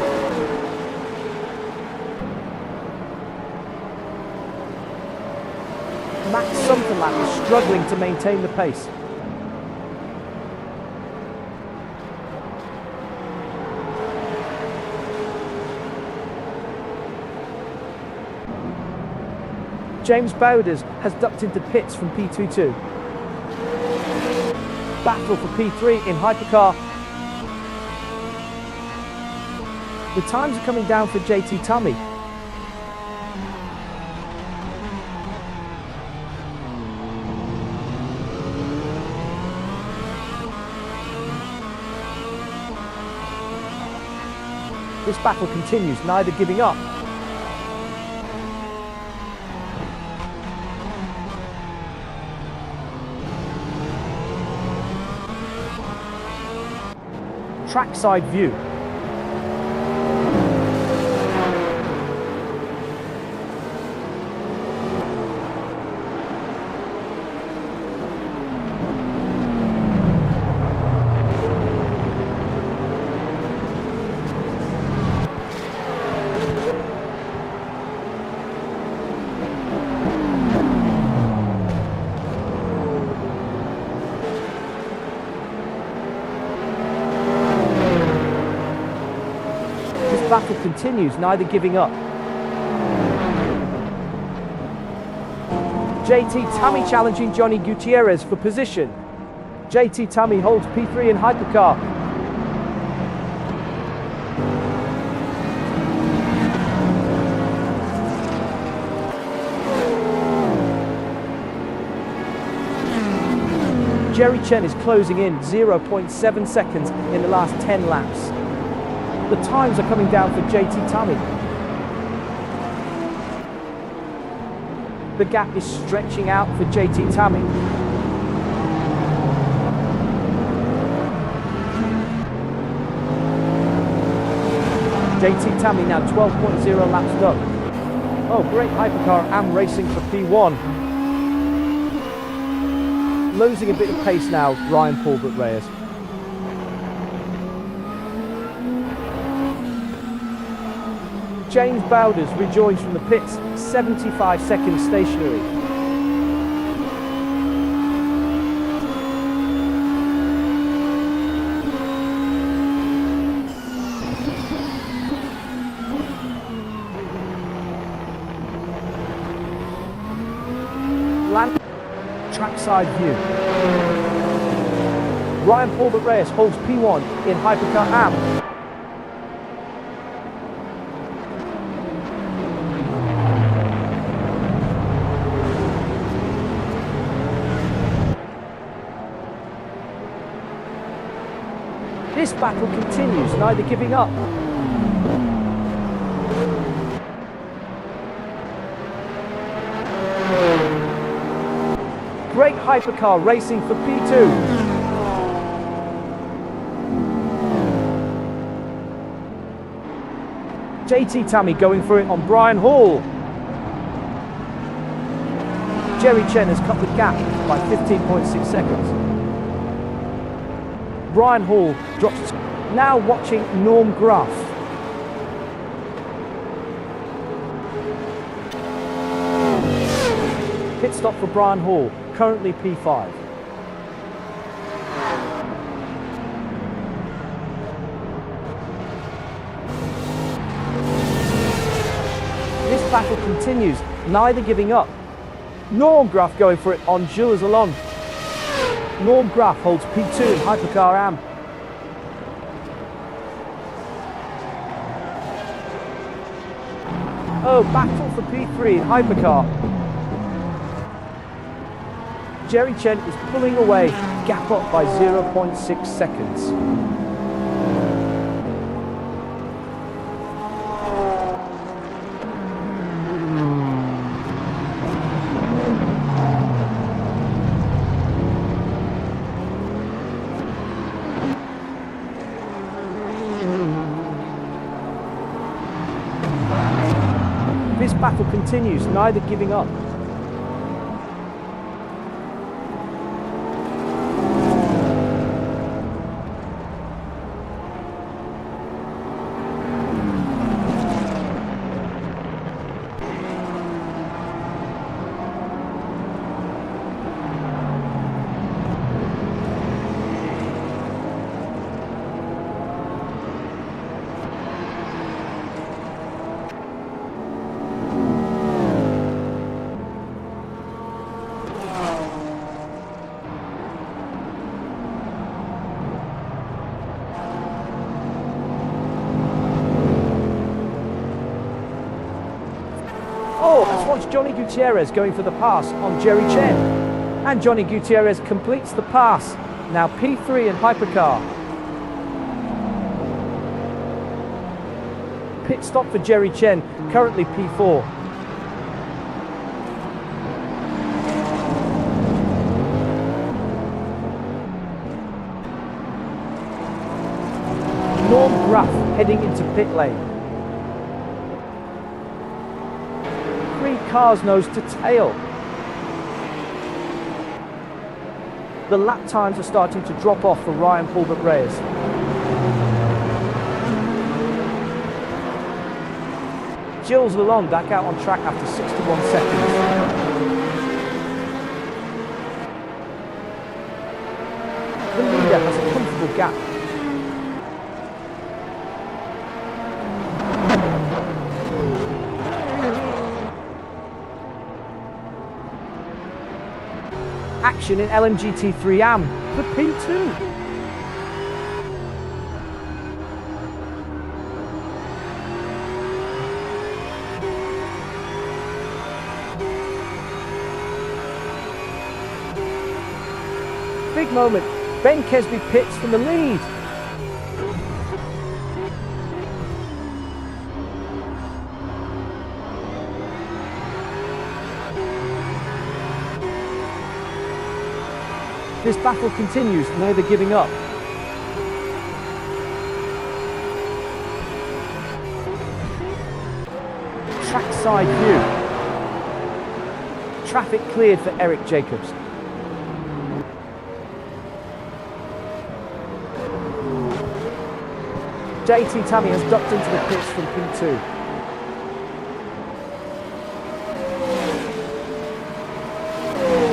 Max Sompenlap is struggling to maintain the pace. James Bowders has ducked into pits from P22. Battle for P3 in Hypercar. The times are coming down for JT Tummy. This battle continues, neither giving up. Trackside view. Battle continues, neither giving up. JT Tummy challenging Johnny Gutierrez for position. JT Tummy holds P3 in Hypercar. Jerry Chen is closing in 0.7 seconds in the last 10 laps. The times are coming down for JT Tummy. The gap is stretching out for JT Tummy. JT Tummy now 12.0 laps done. Oh, great Hypercar AM racing for P1. Losing a bit of pace now, Ryan Paulbert Reyes. James Bowders rejoins from the pits, 75 seconds stationary. Trackside view. Ryan Paulbert Reyes holds P1 in Hypercar AM. This battle continues, neither giving up. Great Hypercar racing for P2. JT Tummy going for it on Brian Hall. Jerry Chen has cut the gap by 15.6 seconds. Brian Hall drops. Now watching Norm Gruff. Pit stop for Brian Hall, currently P5. This battle continues, neither giving up. Norm Gruff going for it on Jules Alon. Norm Gruff holds P2 in Hypercar AM. Oh, battle for P3 in Hypercar. Jerry Chen is pulling away, gap up by 0.6 seconds. This battle continues, neither giving up. Johnny Gutierrez going for the pass on Jerry Chen. And Johnny Gutierrez completes the pass. Now P3 in Hypercar. Pit stop for Jerry Chen, currently P4. Norm Graff heading into pit lane. 3 cars nose to tail. The lap times are starting to drop off for Ryan Paulbert Reyes. Gilles Lalonde back out on track after 61 seconds. The leader has a comfortable gap. Action in LMGT3 AM for P2. Big moment. Ben Kesby pits from the lead. This battle continues, neither giving up. Trackside view. Traffic cleared for Eric Jacobs. JT Tammy has ducked into the pits from P2.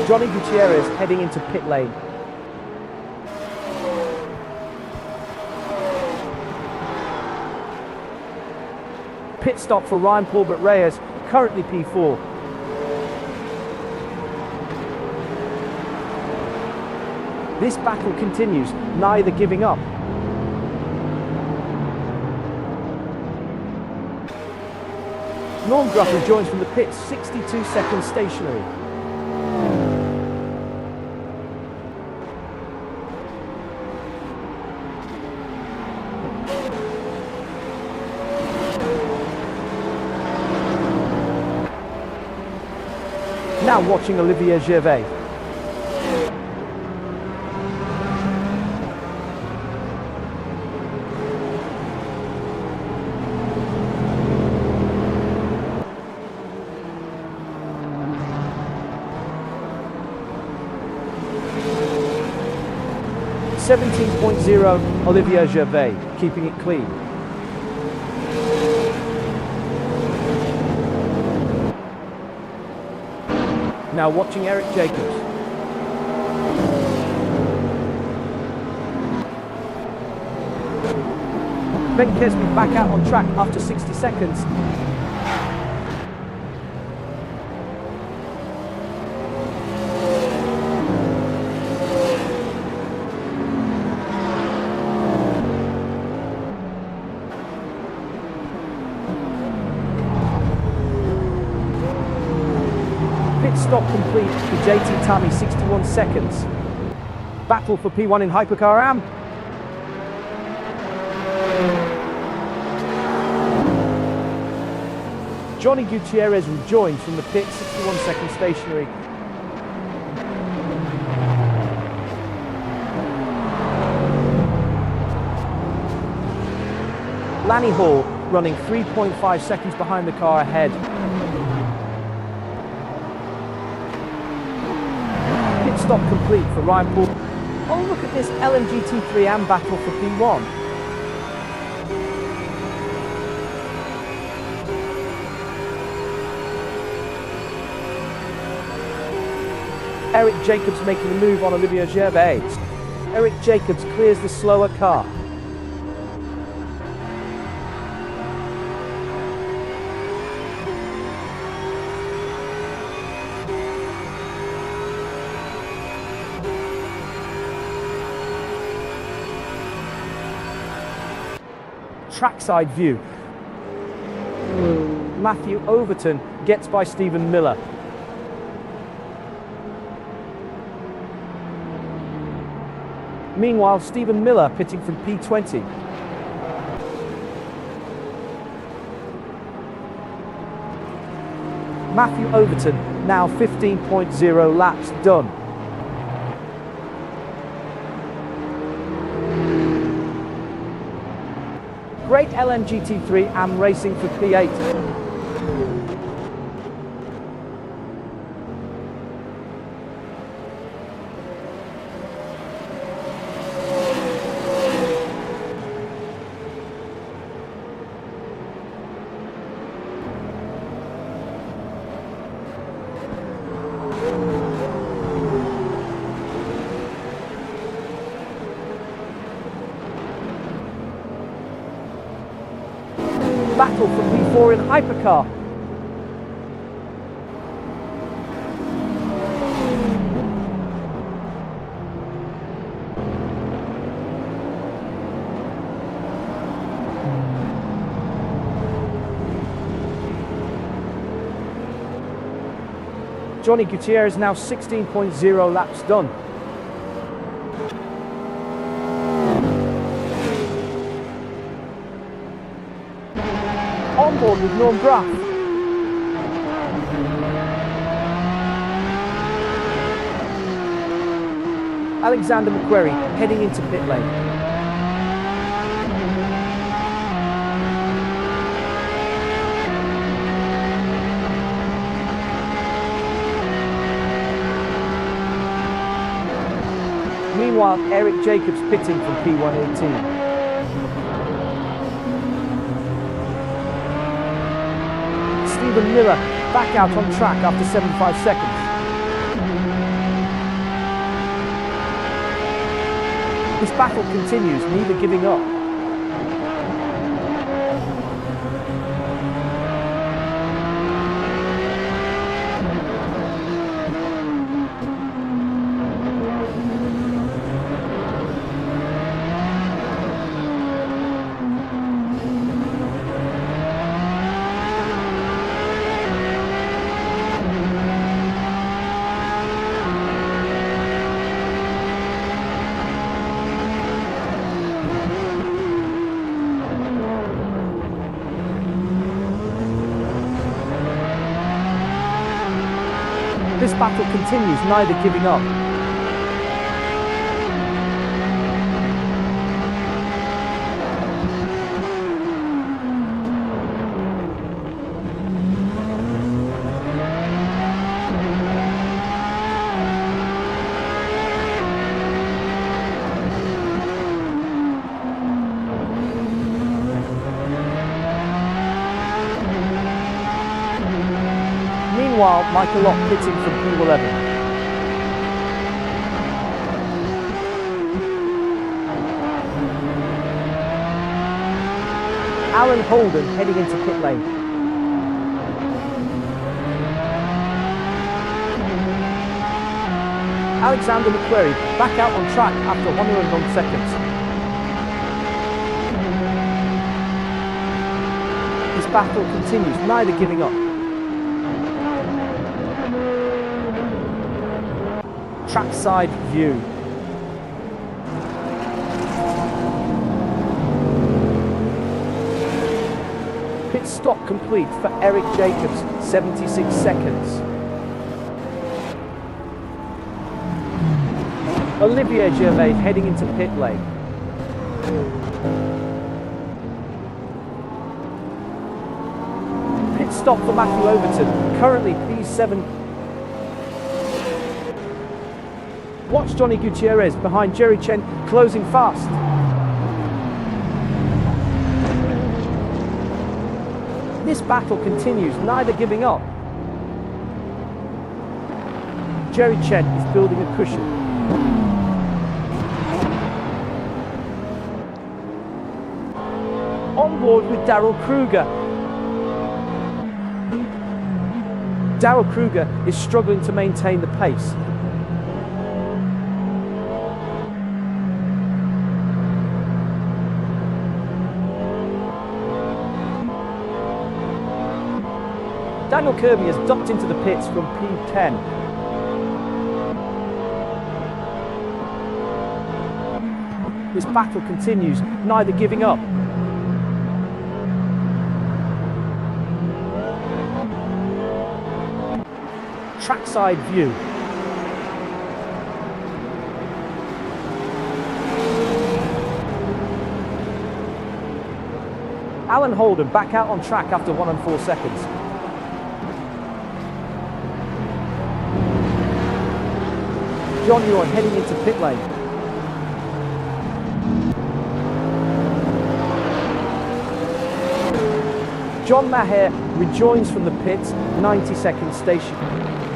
Johnny Gutierrez heading into pit lane. Pit stop for Ryan Paulbert Reyes, currently P4. This battle continues, neither giving up. Norm Gruff rejoins from the pits, 62 seconds stationary. Now watching Olivier Gervais. .0 Olivier Gervais, keeping it clean. Now watching Eric Jacobs. Ben Kesby back out on track after 60 seconds. Stop complete for JT Tammy, 61 seconds. Battle for P1 in Hypercar AM. Johnny Gutierrez rejoins from the pit, 61 seconds stationary. Lanny Hall running 3.5 seconds behind the car ahead. Stop complete for Ryan Paul. Oh, look at this LMGT3 AM battle for P1. Eric Jacobs making a move on Olivier Gervais. Eric Jacobs clears the slower car. Trackside view. Matthew Overton gets by Stephen Miller. Meanwhile, Stephen Miller pitting from P20. Matthew Overton, now 15.0 laps done. Great LMGT3 AM racing for P8. Battle for P4 in Hypercar. Johnny Gutierrez now 16.0 laps done. On board with Norm Graff. Alexander McQuarrie heading into pit lane. Meanwhile, Eric Jacobs pitting from P118. Stephen Miller back out on track after 75 seconds. This battle continues, neither giving up. This battle continues, neither giving up. Meanwhile, Michael Locke pitting from P11. Alan Holden heading into pit lane. Alexander McQuarrie back out on track after 101 seconds. This battle continues, neither giving up. Trackside view. Pit stop complete for Eric Jacobs, 76 seconds. Olivier Gervais heading into pit lane. Pit stop for Matthew Overton, currently P7. Watch Johnny Gutierrez behind Jerry Chen, closing fast. This battle continues, neither giving up. Jerry Chen is building a cushion. On board with Darrell Kruger. Darrell Kruger is struggling to maintain the pace. Daniel Kirby has ducked into the pits from P10. This battle continues, neither giving up. Trackside view. Alan Holden back out on track after 1 and 4 seconds. John Ewan heading into pit lane. John Maher rejoins from the pits, 90-second station.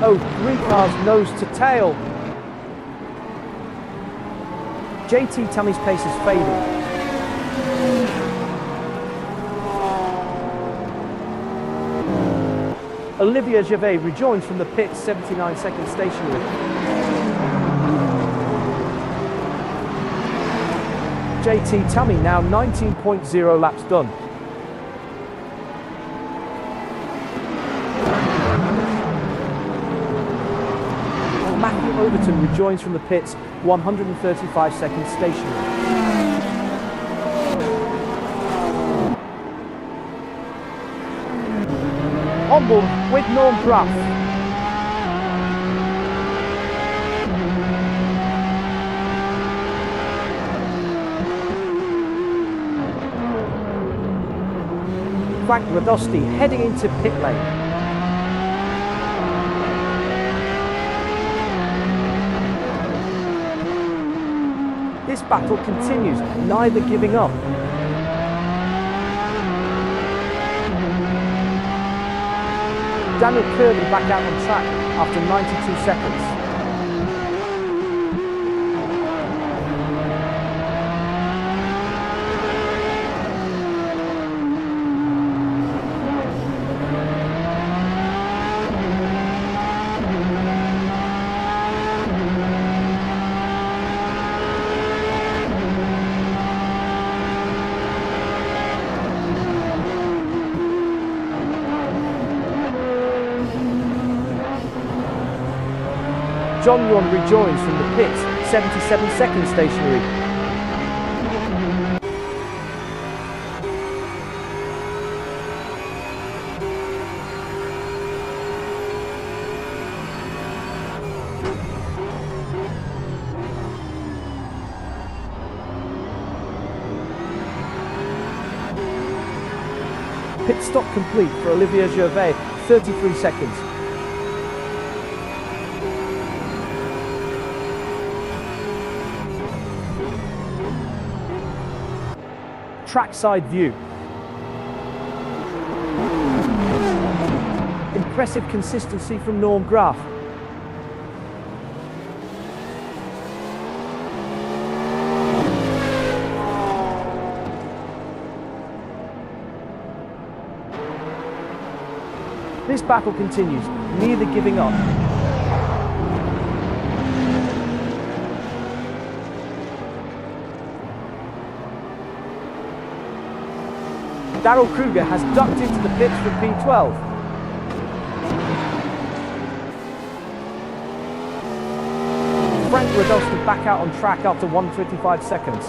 Oh, 3 cars nose to tail. JT Tammy's pace is fading. Olivier Gervais rejoins from the pits, 79-second stationary. JT Tammy now 19.0 laps done. Matthew Overton rejoins from the pits, 135-second stationary. On board with Norm Graf. Frank Radosti heading into pit lane. This battle continues, neither giving up. Daniel Kirby back out on track after 92 seconds. John Yuan rejoins from the pits, 77-second stationary. Pit stop complete for Olivier Gervais, 33 seconds. Trackside view. Impressive consistency from Norm Graf. This battle continues, neither giving up. Darrell Kruger has ducked into the pits from P12. Frank Radosti back out on track after 125 seconds.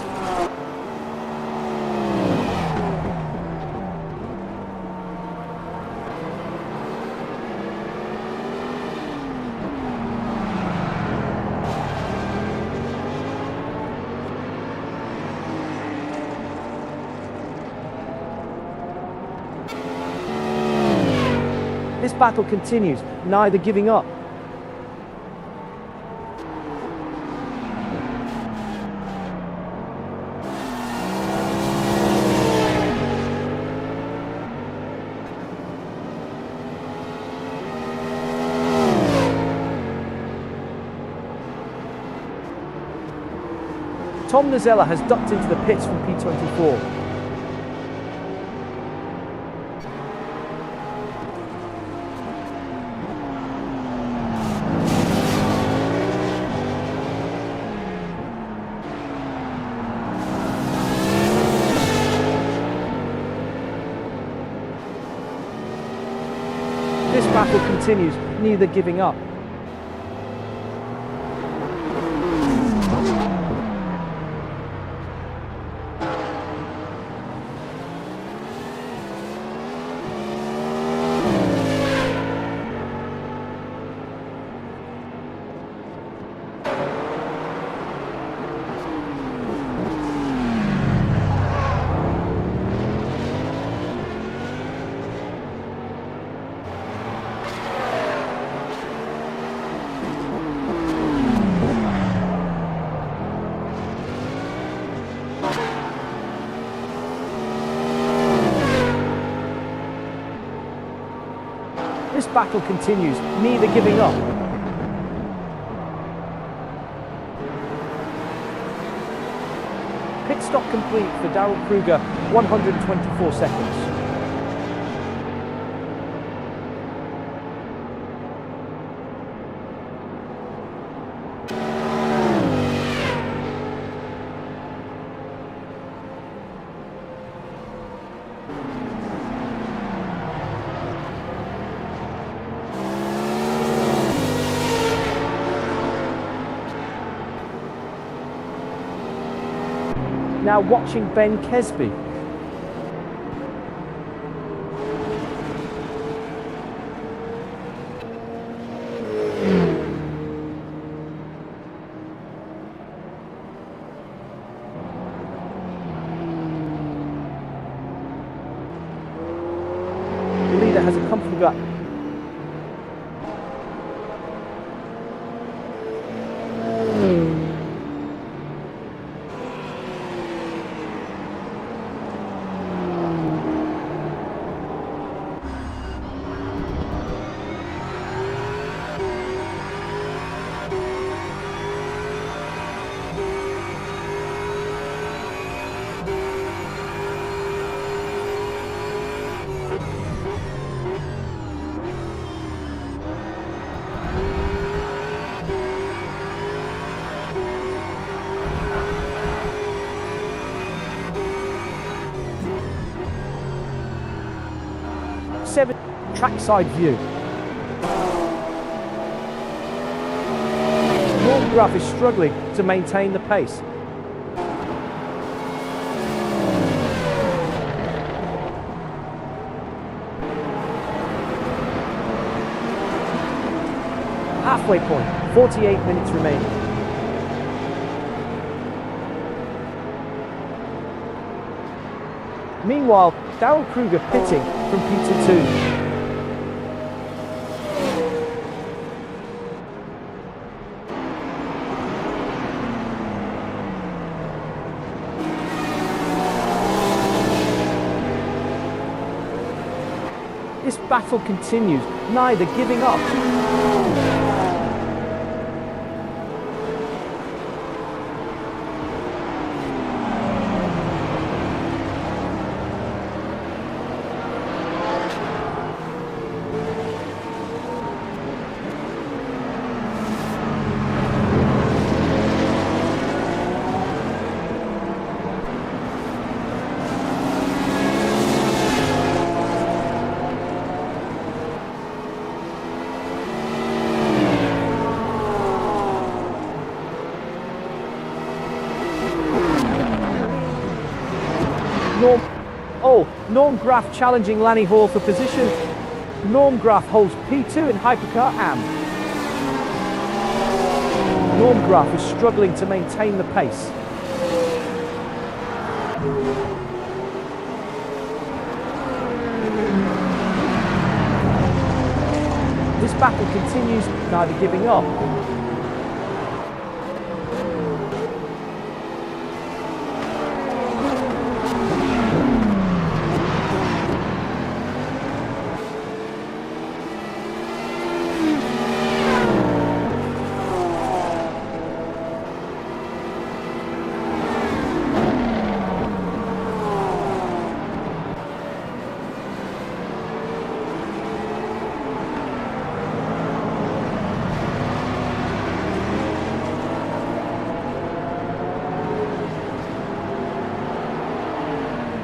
This battle continues, neither giving up. Tom Nazella has ducked into the pits from P24. This battle continues, neither giving up. This battle continues, neither giving up. Pit stop complete for Darrell Kruger, 124 seconds. Now watching Ben Kesby. The leader has a comfortable gap. Trackside view. Norm Graf is struggling to maintain the pace. Halfway point, 48 minutes remaining. Meanwhile, Darrell Kruger pitting from P22. This battle continues, neither giving up. Norm Graf challenging Lanny Hall for position. Norm Graf holds P2 in Hypercar AM. Norm Graf is struggling to maintain the pace. This battle continues, neither giving up.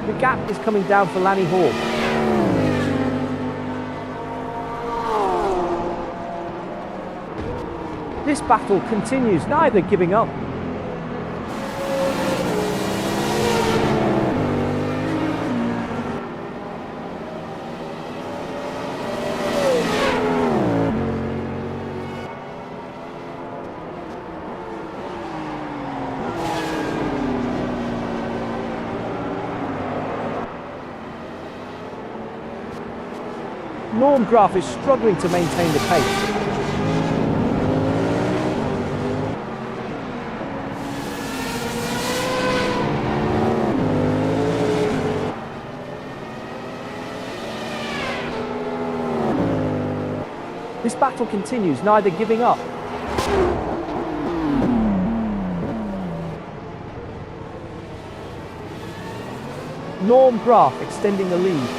The gap is coming down for Lanny Hall. This battle continues, neither giving up. Norm Graf is struggling to maintain the pace. This battle continues, neither giving up. Norm Graf extending the lead.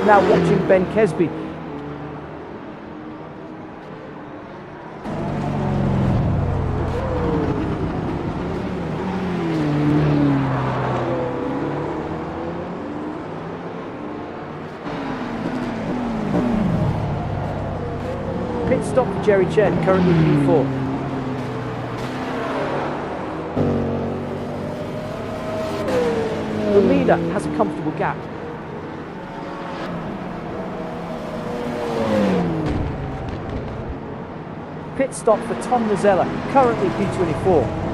Now watching Ben Kesby. Pit stop for Jerry Chen, currently P4. The leader has a comfortable gap. Pit stop for Tom Nazella, currently P24.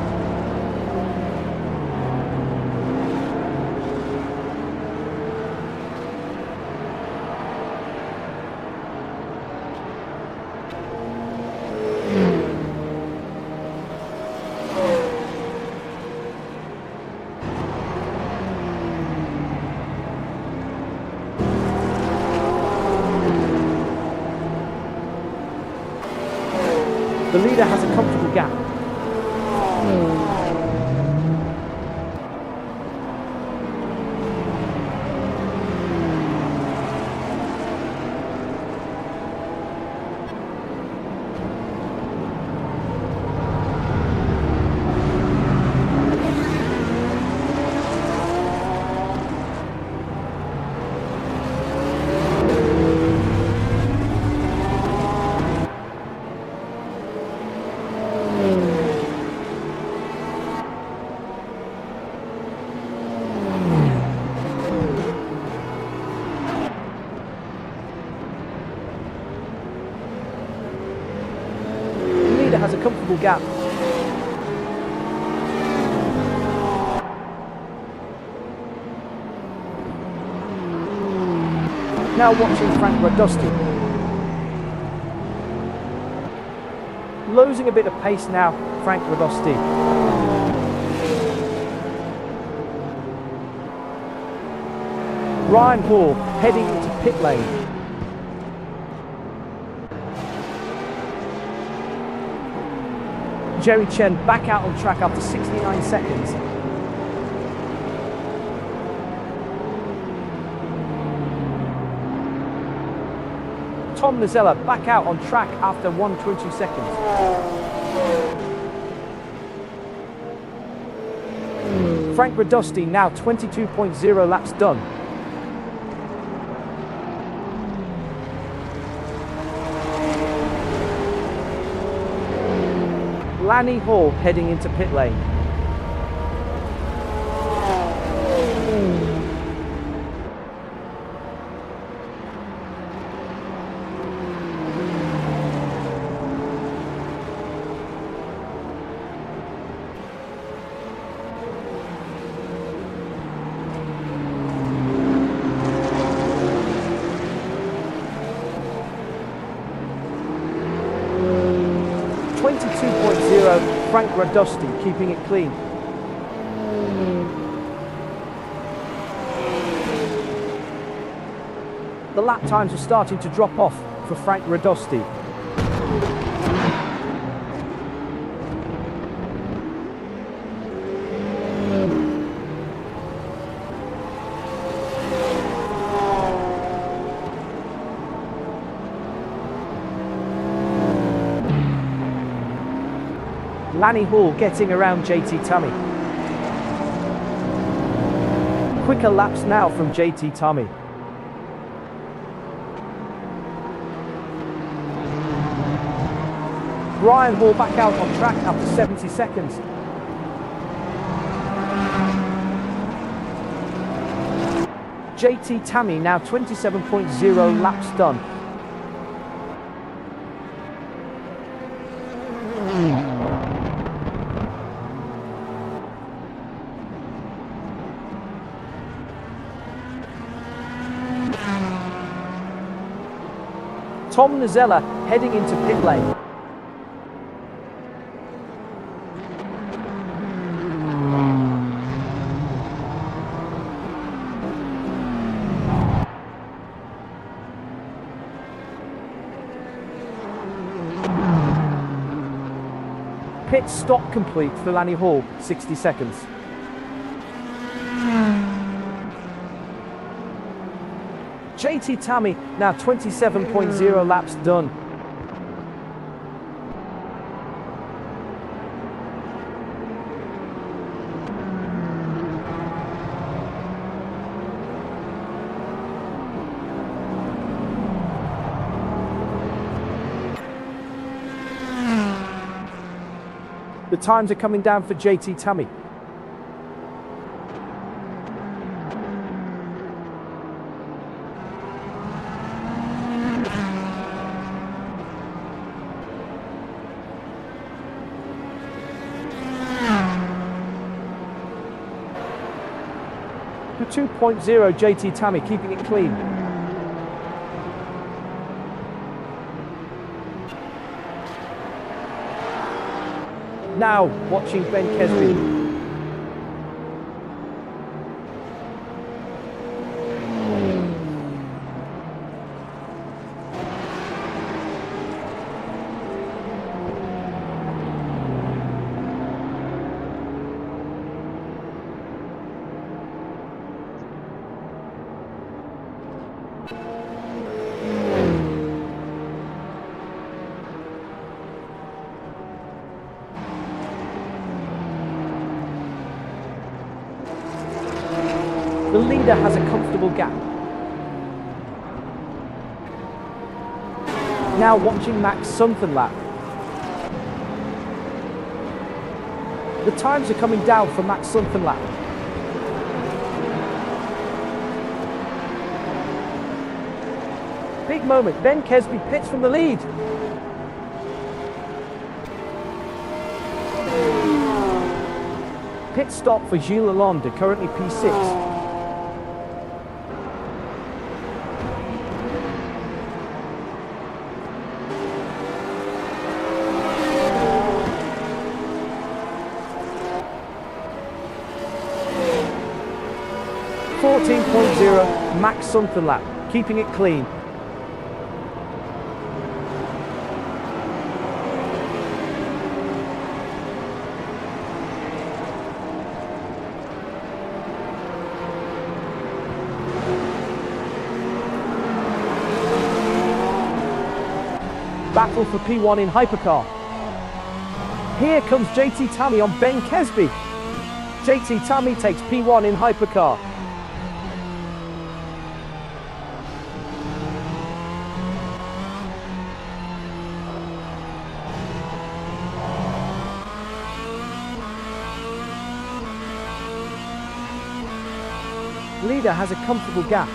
The leader has a comfortable gap. Has a comfortable gap. Now watching Frank Radosti. Losing a bit of pace now, Frank Radosti. Ryan Hall heading into pit lane. Jerry Chen back out on track after 69 seconds. Tom Nazella back out on track after 120 seconds. Frank Radosti now 22.0 laps done. Lanny Hall heading into pit lane. Frank Radosti keeping it clean. The lap times are starting to drop off for Frank Radosti. Lanny Hall getting around JT Tummy. Quicker laps now from JT Tummy. Brian Hall back out on track after 70 seconds. JT Tummy now 27.0 laps done. Tom Nuzella heading into pit lane. Pit stop complete for Lanny Hall, 60 seconds. JT Tummy now 27.0 laps done. The times are coming down for JT Tummy. The 2.0 JT Tummy keeping it clean. Now, watching Ben Kesby. The leader has a comfortable gap. Now watching Max Sunfenlap. The times are coming down for Max Sunfenlap. Big moment, Ben Kesby pits from the lead. Pit stop for Gilles Lalonde, currently P6. Max Sunfenlap, keeping it clean. Battle for P1 in Hypercar. Here comes JT Tummy on Ben Kesby. JT Tummy takes P1 in Hypercar. Leader has a comfortable gap.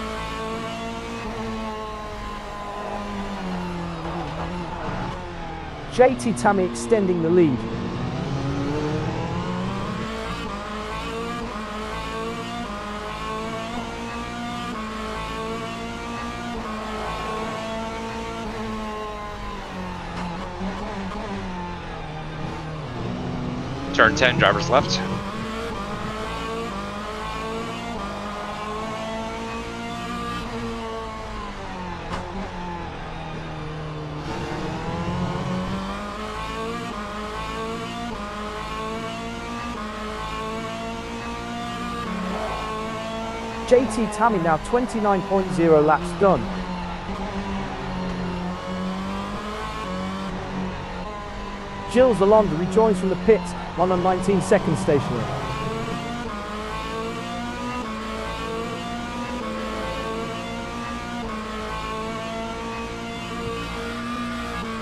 JT Tummy extending the lead. Turn 10, driver's left. JT Tummy now 29.0 laps done. Gilles Lalonde rejoins from the pits on the 19-second stationary.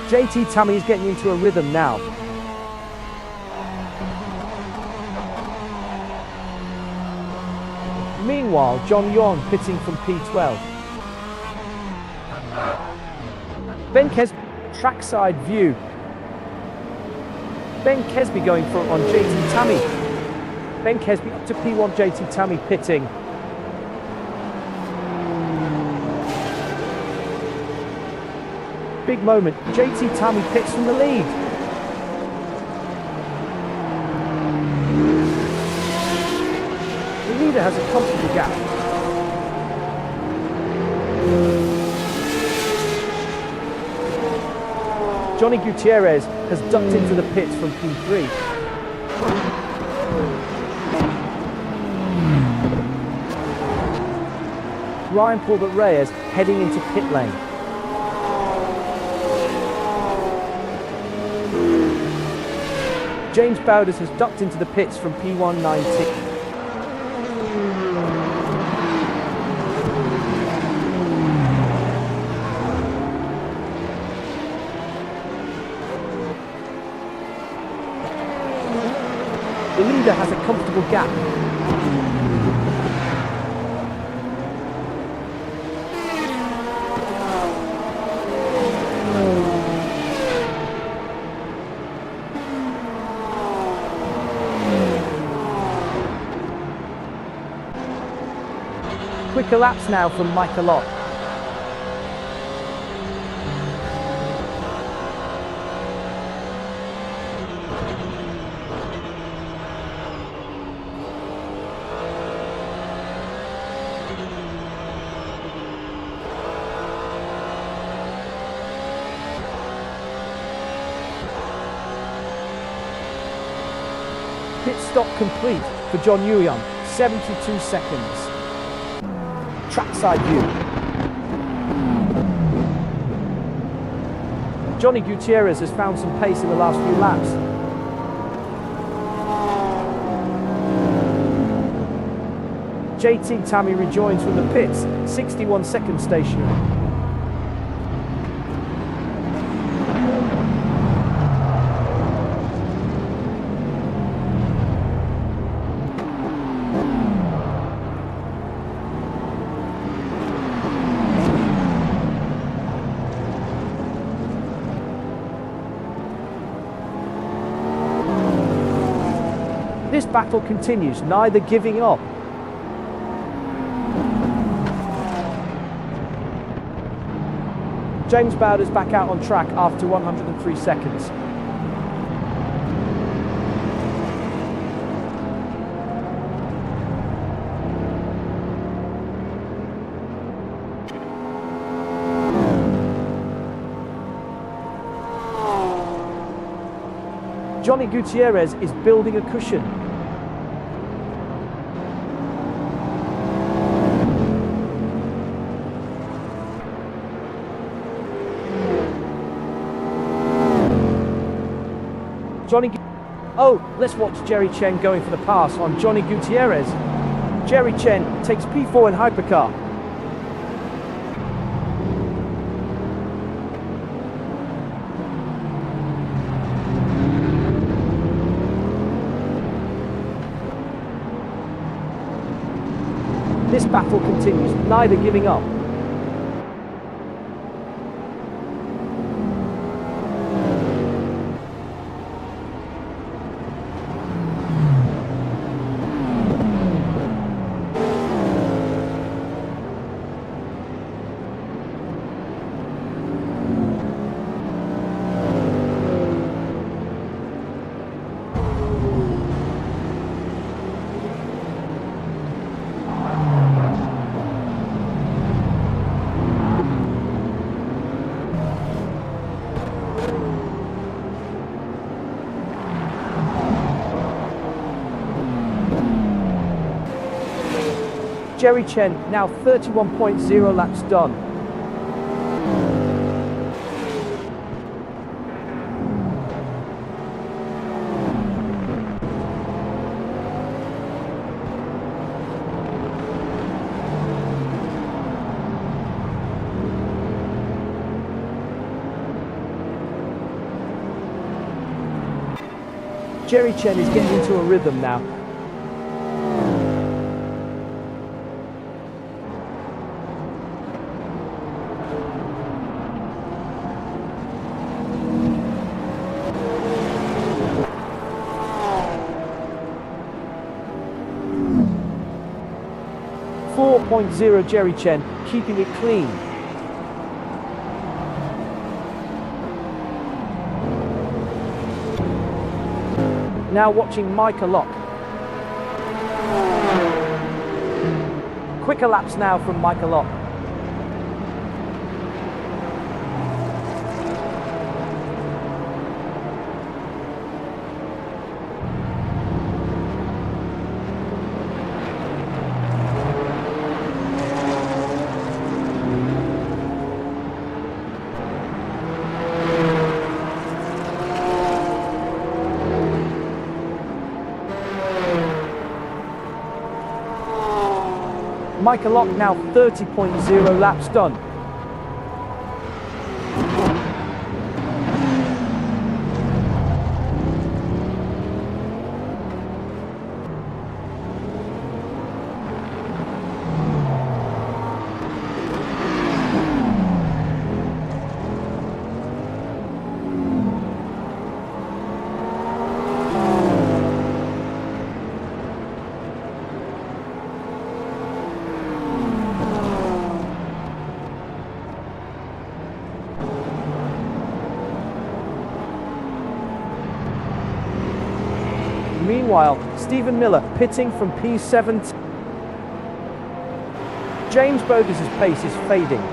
JT Tammy is getting into a rhythm now. Meanwhile, John Yon pitting from P12. Ben Kesby, trackside view. Ben Kesby going front on JT Tammy. Ben Kesby up to P1, JT Tammy pitting. Big moment, JT Tammy pits from the lead. The leader has a comfortable gap. Johnny Gutierrez has ducked into the pits from P3. Ryan Paulbert Reyes heading into pit lane. James Bowders has ducked into the pits from P119. The leader has a comfortable gap. Quicker laps now from Michael Locke. Pit stop complete for John Nguyen, 72 seconds. Trackside view. Johnny Gutierrez has found some pace in the last few laps. JT Tammy rejoins from the pits, 61 second stationary. This battle continues, neither giving up. James Bowders back out on track after 103 seconds. Johnny Gutierrez is building a cushion. Oh, let's watch Jerry Chen going for the pass on Johnny Gutierrez. Jerry Chen takes P4 in Hypercar. This battle continues, neither giving up. Jerry Chen now 31.0 laps done. Jerry Chen is getting into a rhythm now. .0 Jerry Chen, keeping it clean. Now watching Micah Locke. Quicker laps now from Micah Locke. Micah Locke now 30.0 laps done. Meanwhile, Stephen Miller pitting from P7. James Bode's pace is fading.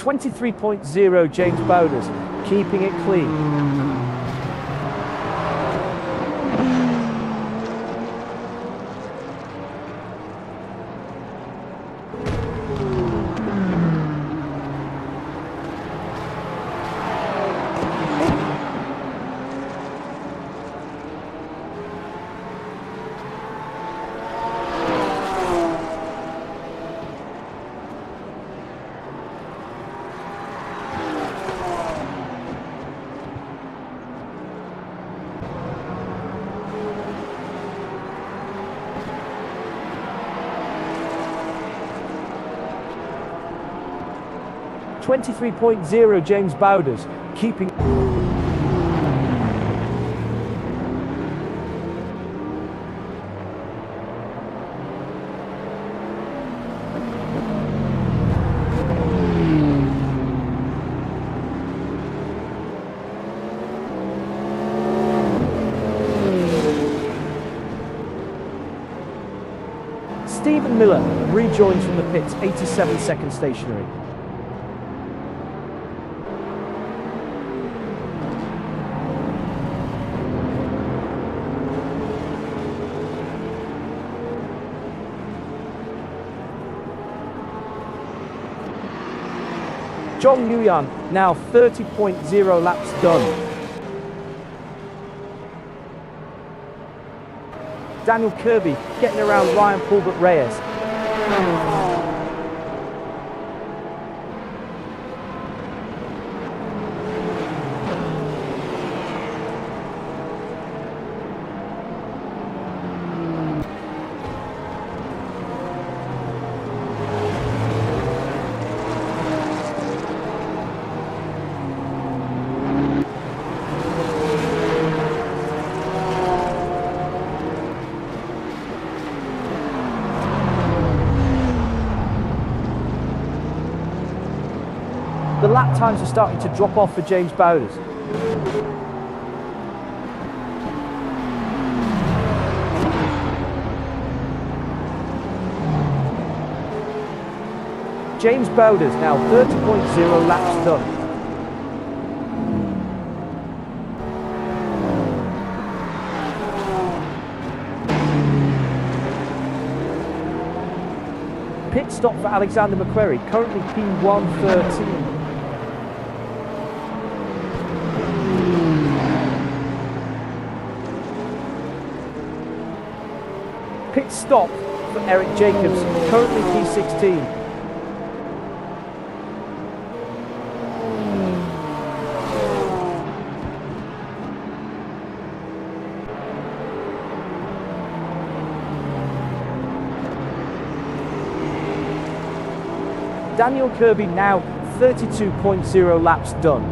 .0 James Bowders, keeping it clean. .0 James Bowders, keeping... Stephen Miller rejoins from the pits, 87 seconds stationary. Zhong Yuyan now 30.0 laps done. Daniel Kirby getting around Ryan Paulbert Reyes. The lap times are starting to drop off for James Bowders. James Bowders now 30.0 laps done. Pit stop for Alexander McQuarrie, currently P113. Pit stop for Eric Jacobs, currently P16. Daniel Kirby now 32.0 laps done.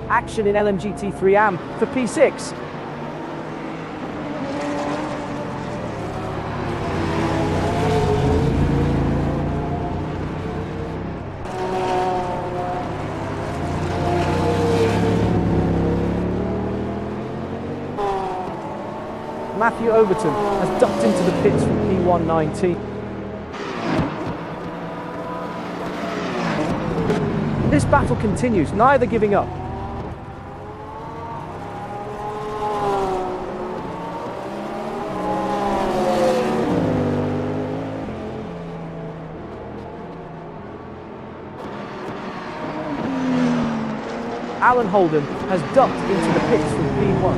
Action in LMGT3 AM for P6. Matthew Overton has ducked into the pits from P119. This battle continues, neither giving up. Alan Holden has ducked into the pits from P1.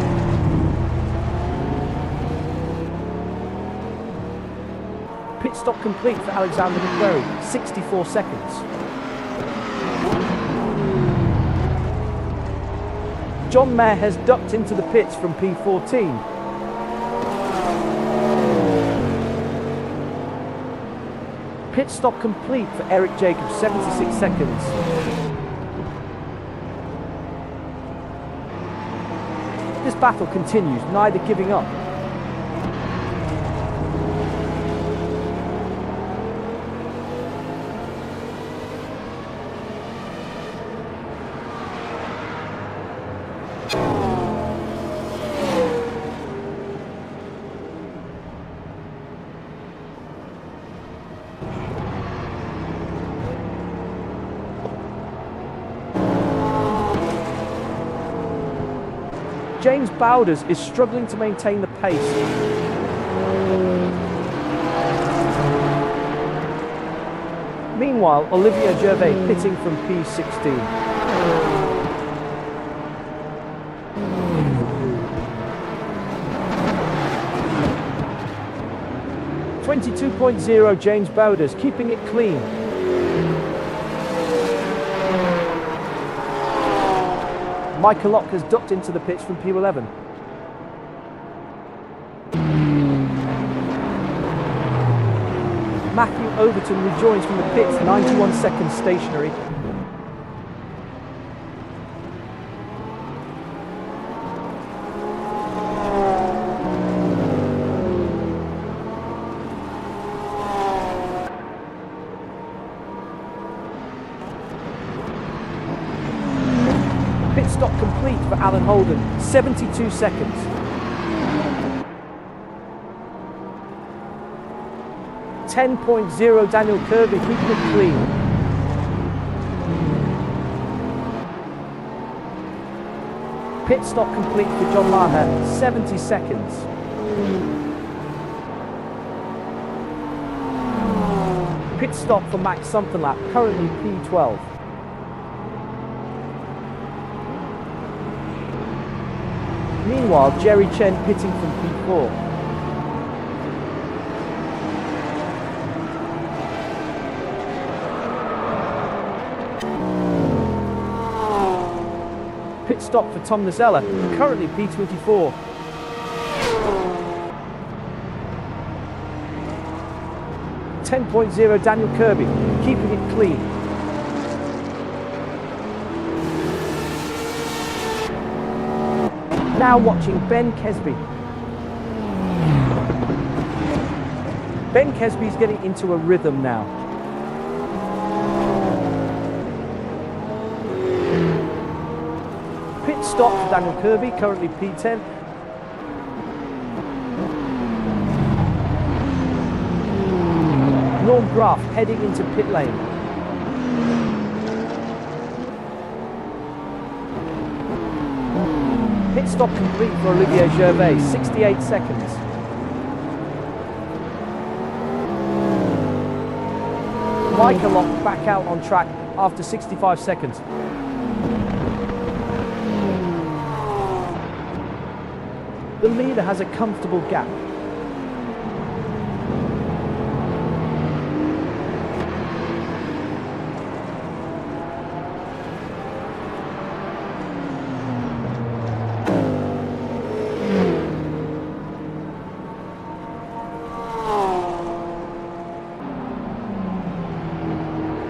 Pit stop complete for Alexander McQuarrie, 64 seconds. John Mayer has ducked into the pits from P14. Pit stop complete for Eric Jacobs, 76 seconds. This battle continues, neither giving up. James Bowders is struggling to maintain the pace. Meanwhile, Olivier Gervais pitting from P16. .0 James Bowders keeping it clean. Michael Locke has ducked into the pits from P11. Matthew Overton rejoins from the pits, 91 seconds stationary. Pit stop complete for Alan Holden, 72 seconds. .0 Daniel Kirby keeping it clean. Pit stop complete for John Maher, 70 seconds. Pit stop for Max Somethinglap, currently P12. Meanwhile, Jerry Chen pitting from P4. Pit stop for Tom Nazella, currently P24. .0 Daniel Kirby, keeping it clean. Now watching Ben Kesby. Ben Kesby's getting into a rhythm now. Pit stop for Daniel Kirby, currently P10. Norm Graf heading into pit lane. Pit stop complete for Olivier Gervais, 68 seconds. Michael Lock back out on track after 65 seconds. The leader has a comfortable gap.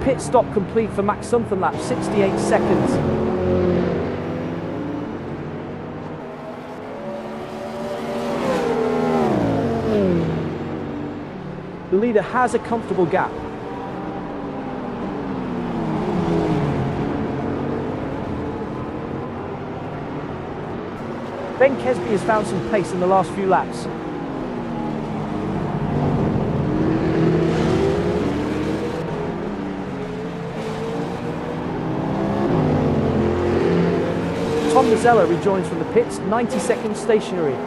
Pit stop complete for Max Sunfenlap, 68 seconds. The leader has a comfortable gap. Ben Kesby has found some pace in the last few laps. Tom Nazella rejoins from the pits, 90 seconds stationary.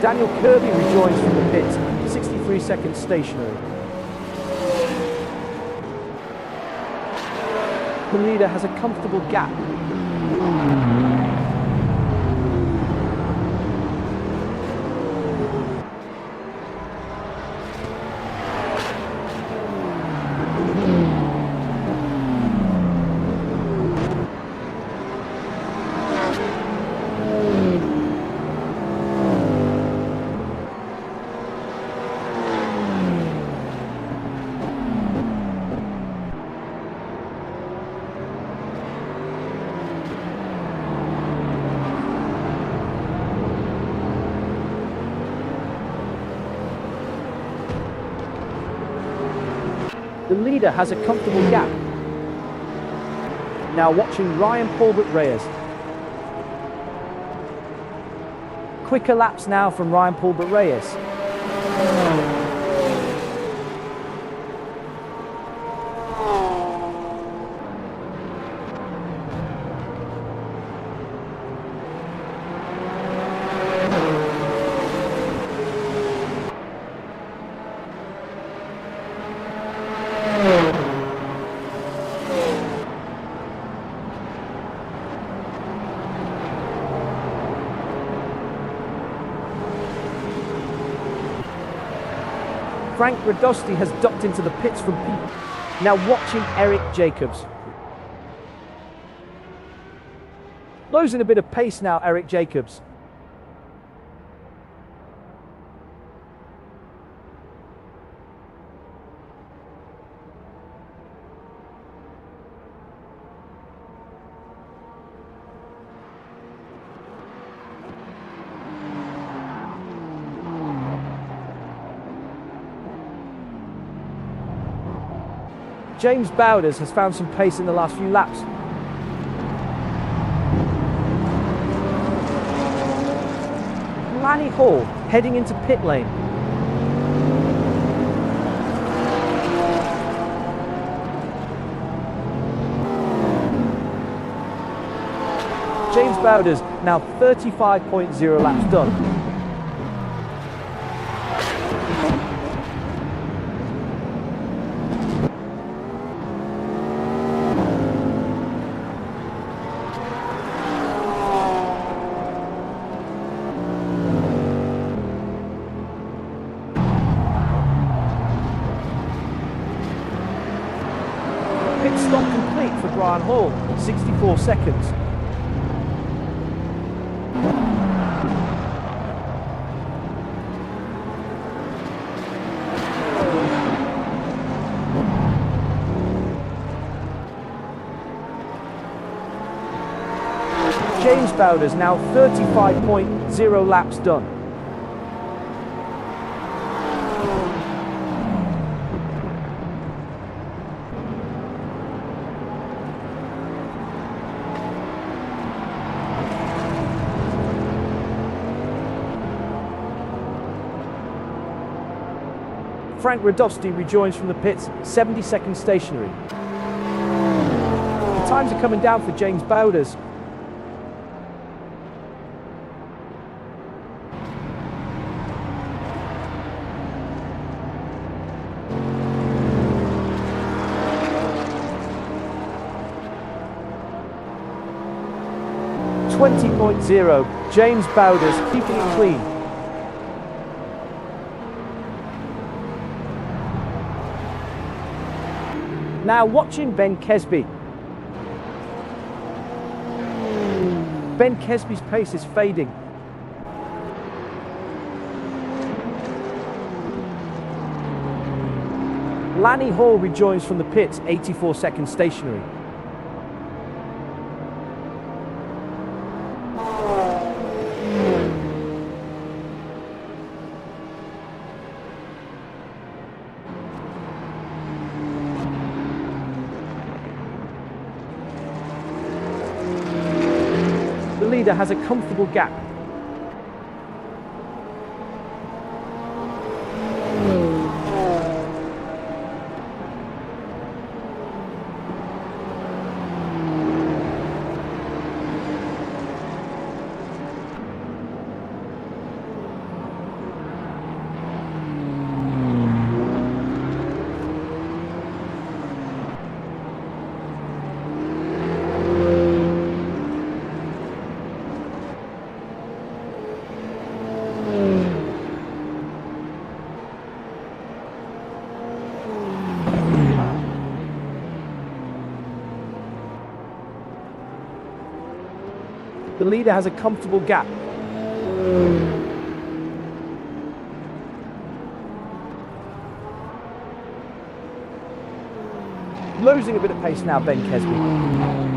Daniel Kirby rejoins from the pits, 63 seconds stationary. The leader has a comfortable gap. The leader has a comfortable gap. Now watching Ryan Paulbert Reyes. Quicker laps now from Ryan Paulbert Reyes. Frank Radosti has ducked into the pits from P. Now watching Eric Jacobs. Losing a bit of pace now, Eric Jacobs. James Bowders has found some pace in the last few laps. Lanny Hall heading into pit lane. James Bowders now 35.0 laps done. Brian Hall, 64 seconds. James Bowder's now 35.0 laps done. Frank Radowski rejoins from the pits, 70 seconds stationary. The times are coming down for James Bowders. .0, James Bowders keeping it clean. Now watching Ben Kesby. Ben Kesby's pace is fading. Lanny Hall rejoins from the pits, 84 seconds stationary. The leader has a comfortable gap. The leader has a comfortable gap. Losing a bit of pace now, Ben Kesby.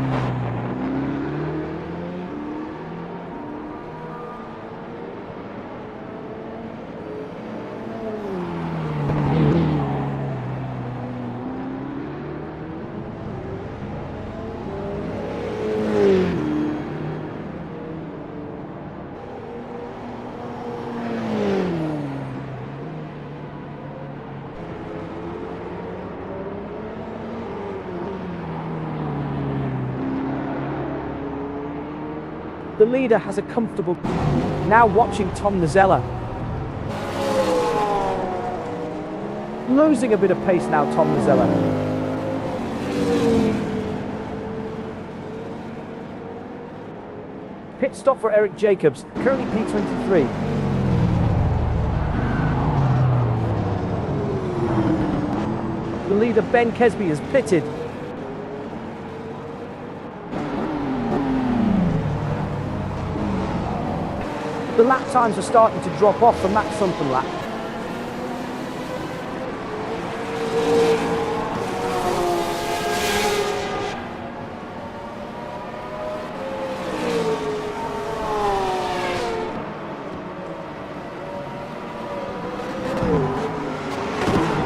The leader has a comfortable... Now watching Tom Nazella. Losing a bit of pace now, Tom Nazella. Pit stop for Eric Jacobs, currently P23. The leader, Ben Kesby, has pitted. The lap times are starting to drop off for Matt Sunkenlap.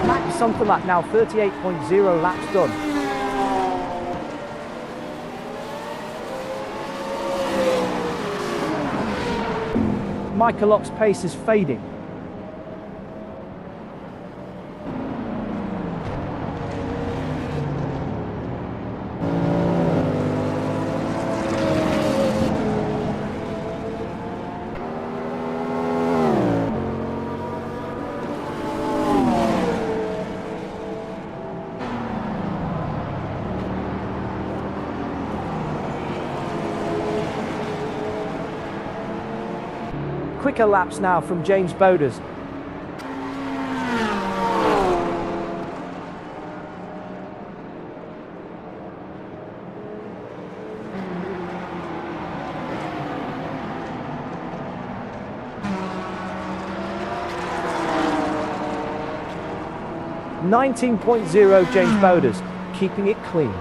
Matt Sunkenlap now 38.0 laps done. Michael Ock's pace is fading. Quicker laps now from James Bowders. 19.0 James Bowders, keeping it clean.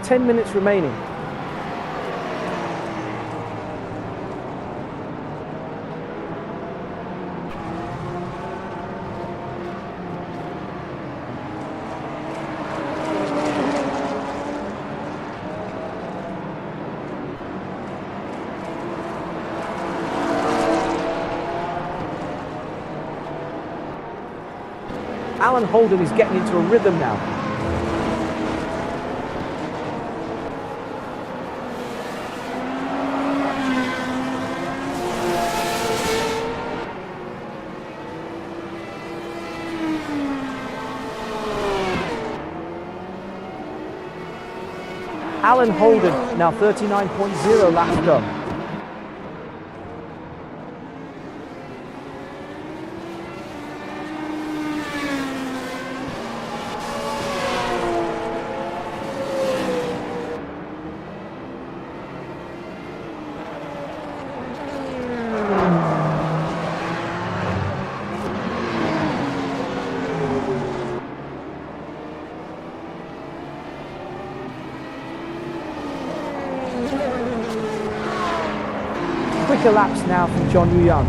Ten minutes remaining. Alan Holden is getting into a rhythm now. Alan Holden, now 39.0 laps done. Quicker laps now from John Yu Young.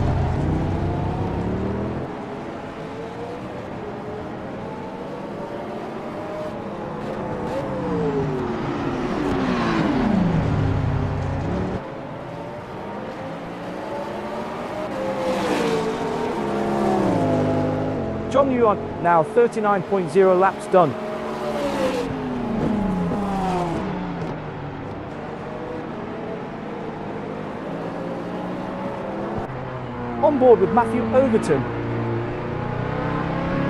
John Yu Young now 39.0 laps done. On board with Matthew Overton.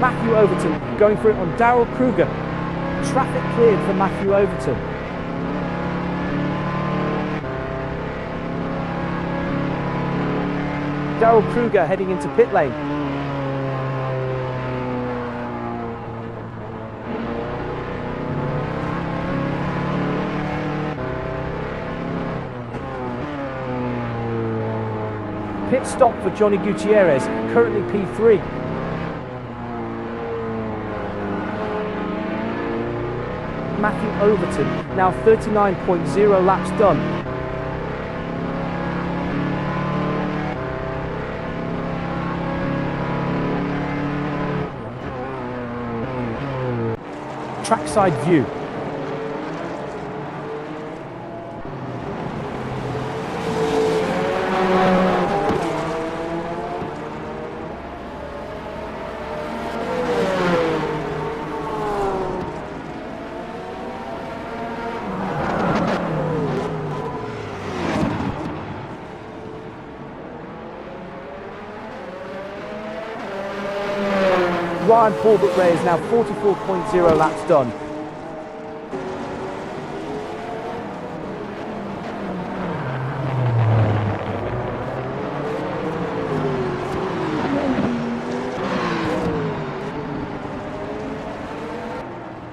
Matthew Overton going for it on Darrell Kruger. Traffic cleared for Matthew Overton. Darrell Kruger heading into pit lane. Pit stop for Johnny Gutierrez, currently P3. Matthew Overton, now 39.0 laps done. Trackside view. Ryan Paulbert Ray is now 44.0 laps done.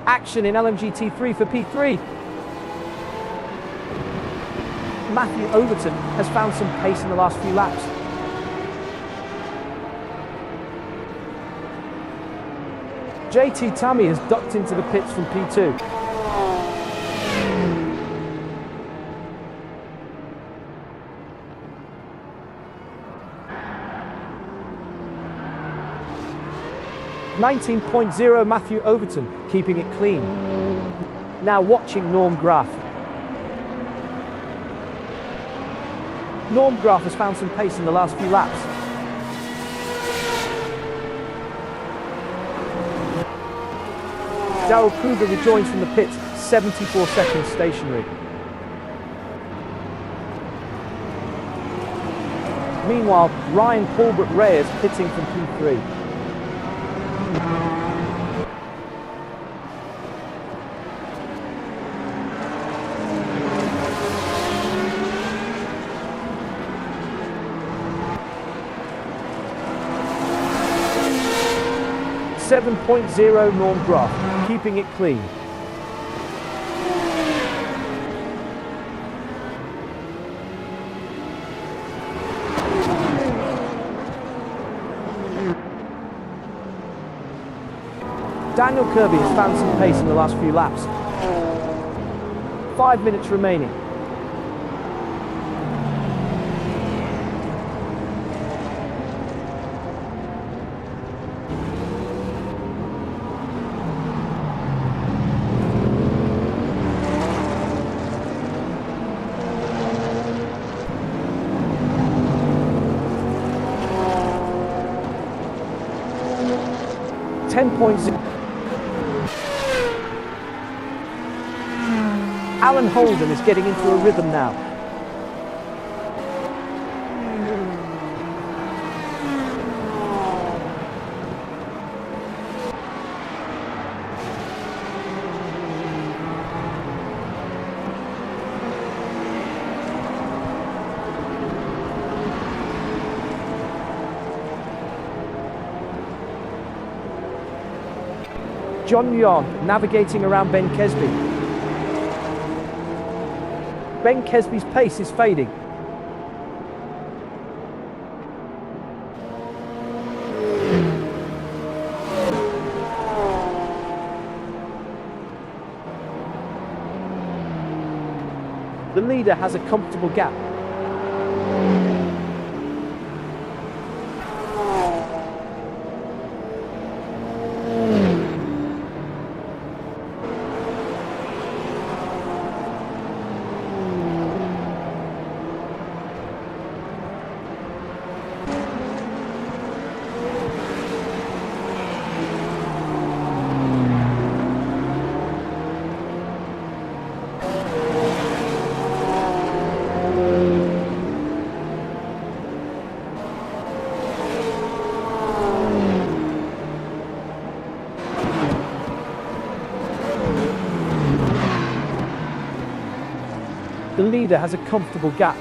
Action in LMGT3 for P3. Matthew Overton has found some pace in the last few laps. JT Tammy has ducked into the pits from P2. .0 Matthew Overton, keeping it clean. Now watching Norm Graff. Norm Graff has found some pace in the last few laps. Darrell Kruger rejoins from the pits, 74 seconds stationary. Meanwhile, Ryan Paulbert Reyes pitting from P3. .0 Norm Graff, keeping it clean. Daniel Kirby has found some pace in the last few laps. 5 minutes remaining. Alan Holden is getting into a rhythm now. John Young navigating around Ben Kesby. Ben Kesby's pace is fading. The leader has a comfortable gap. The leader has a comfortable gap.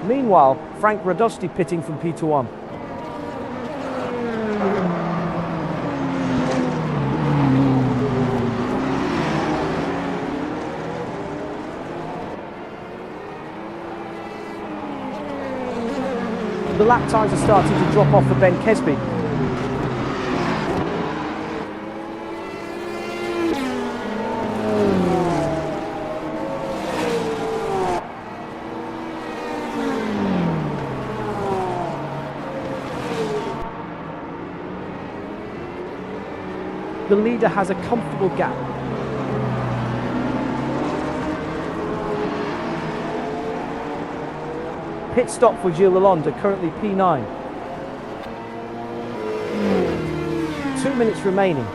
Meanwhile, Frank Radosti pitting from P21. The lap times are starting to drop off for Ben Kesby. The leader has a comfortable gap. Pit stop for Gilles Lalonde, currently P9. 2 minutes remaining.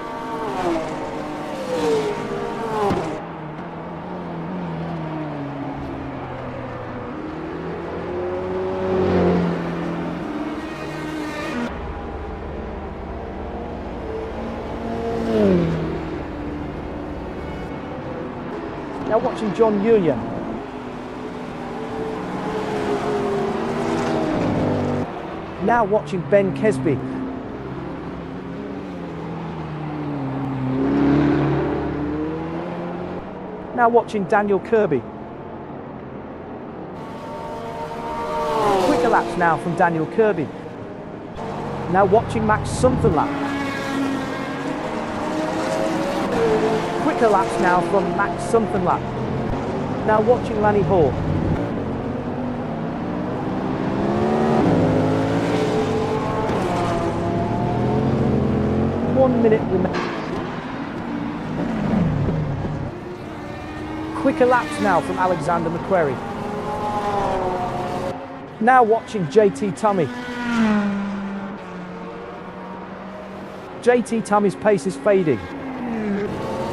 Now watching John Yulia. Now watching Ben Kesby. Now watching Daniel Kirby. Quicker laps now from Daniel Kirby. Now watching Max Sunfenlap. Quicker laps now from Max Sunfenlap. Now watching Lanny Hall. One minute remaining. Quicker laps now from Alexander McQuarrie. Now watching JT Tummy. JT Tummy's pace is fading.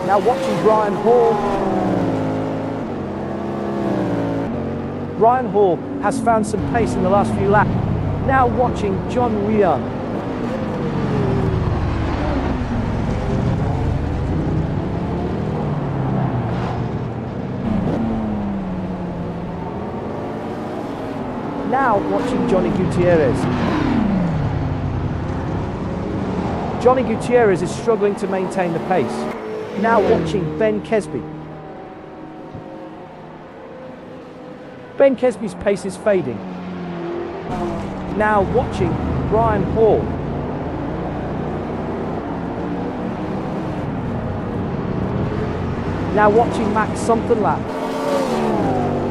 Now watching Brian Hall. Brian Hall has found some pace in the last few laps. Now watching John Weir. Now watching Johnny Gutierrez. Johnny Gutierrez is struggling to maintain the pace. Now watching Ben Kesby. Ben Kesby's pace is fading. Now watching Brian Hall. Now watching Max something lap.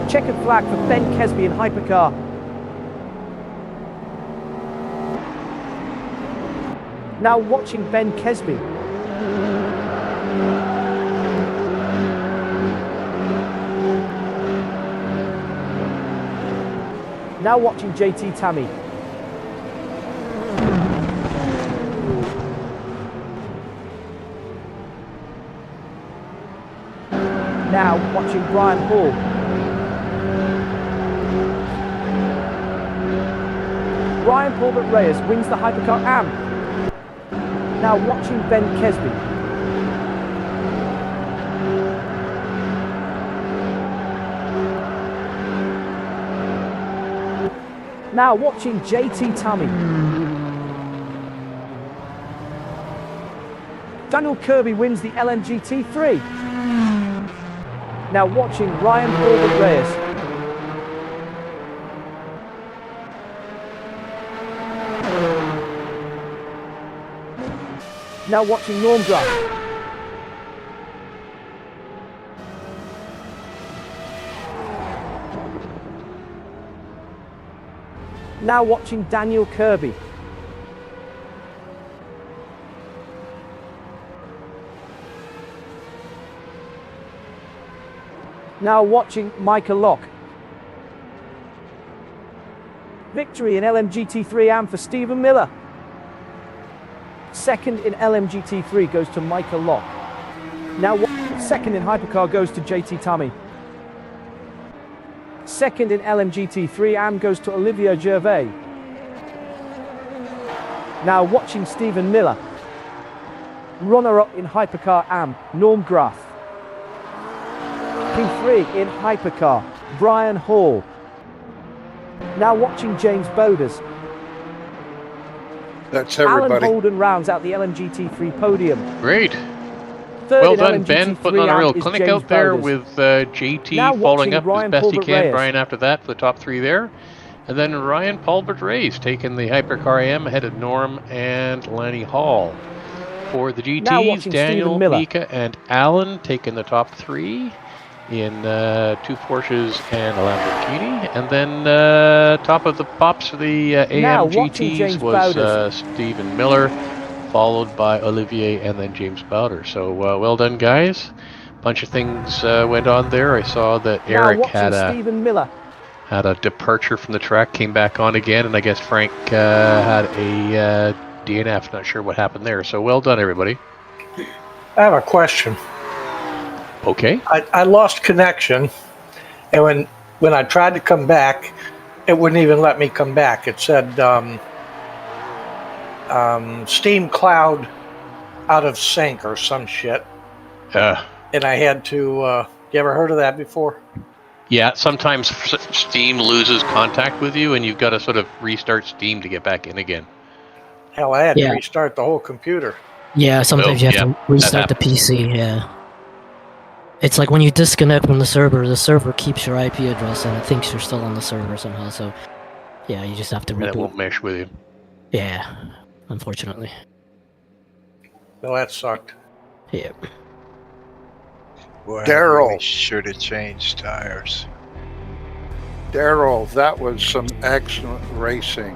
Checkered flag for Ben Kesby in Hypercar. Now watching Ben Kesby. Now watching JT Tammy. Now watching Brian Hall. Brian Paulbert Reyes wins the Hypercar AM. Now watching Ben Kesby. Now watching JT Tammy. Daniel Kirby wins the LMGT3. Now watching Ryan Paulbert Reyes. Now watching Norm Graff. Now watching Daniel Kirby. Now watching Michael Lock. Victory in LMGT3 AM for Stephen Miller. Second in LMGT3 goes to Michael Lock. Now second in Hypercar goes to JT Tammy. Second in LMGT3 AM goes to Olivier Gervais. Now watching Stephen Miller. Runner-up in Hypercar AM, Norm Graff. P3 in Hypercar, Brian Hall. Now watching James Boders. That's everybody. Alan Holden rounds out the LMGT3 podium. Great. Third Well in done, LMGT3 Ben. Putting on a real AM is clinic James out there Boders. with JT Now following watching up Ryan as best he Paulbert can. Reyes. Brian after that for the top three there. And then Ryan Paulbert Reyes taking the Hypercar AM ahead of Norm and Lanny Hall. For the Now GTs, watching Daniel, Stephen Miller. Mika, and Alan taking the top three in two Porsches and a Lamborghini. And then top of the pops for the Now AM watching GTs James was Bowders. Stephen Miller, followed by Olivier and then James Bowder. So well done, guys. Bunch of things went on there. I saw that Now Eric watching had Stephen Miller. a departure from the track, came back on again, and I guess Frank had a DNF. Not sure what happened there. So well done, everybody. I have a question. Okay. I lost connection, and when I tried to come back, it wouldn't even let me come back. It said steam cloud out of sync or some shit. And I had to, you ever heard of that before? Yeah, sometimes Steam loses contact with you, and you've got to sort of restart Steam to get back in again. Hell, I had to restart the whole computer. Yeah, sometimes you have to restart the PC, yeah. It's like when you disconnect from the server keeps your IP address and it thinks you're still on the server somehow, so yeah, you just have to reboot. And it won't mesh with you. Yeah, unfortunately. Well, that sucked. Yeah. Daryl should have changed tires. Daryl, that was some excellent racing.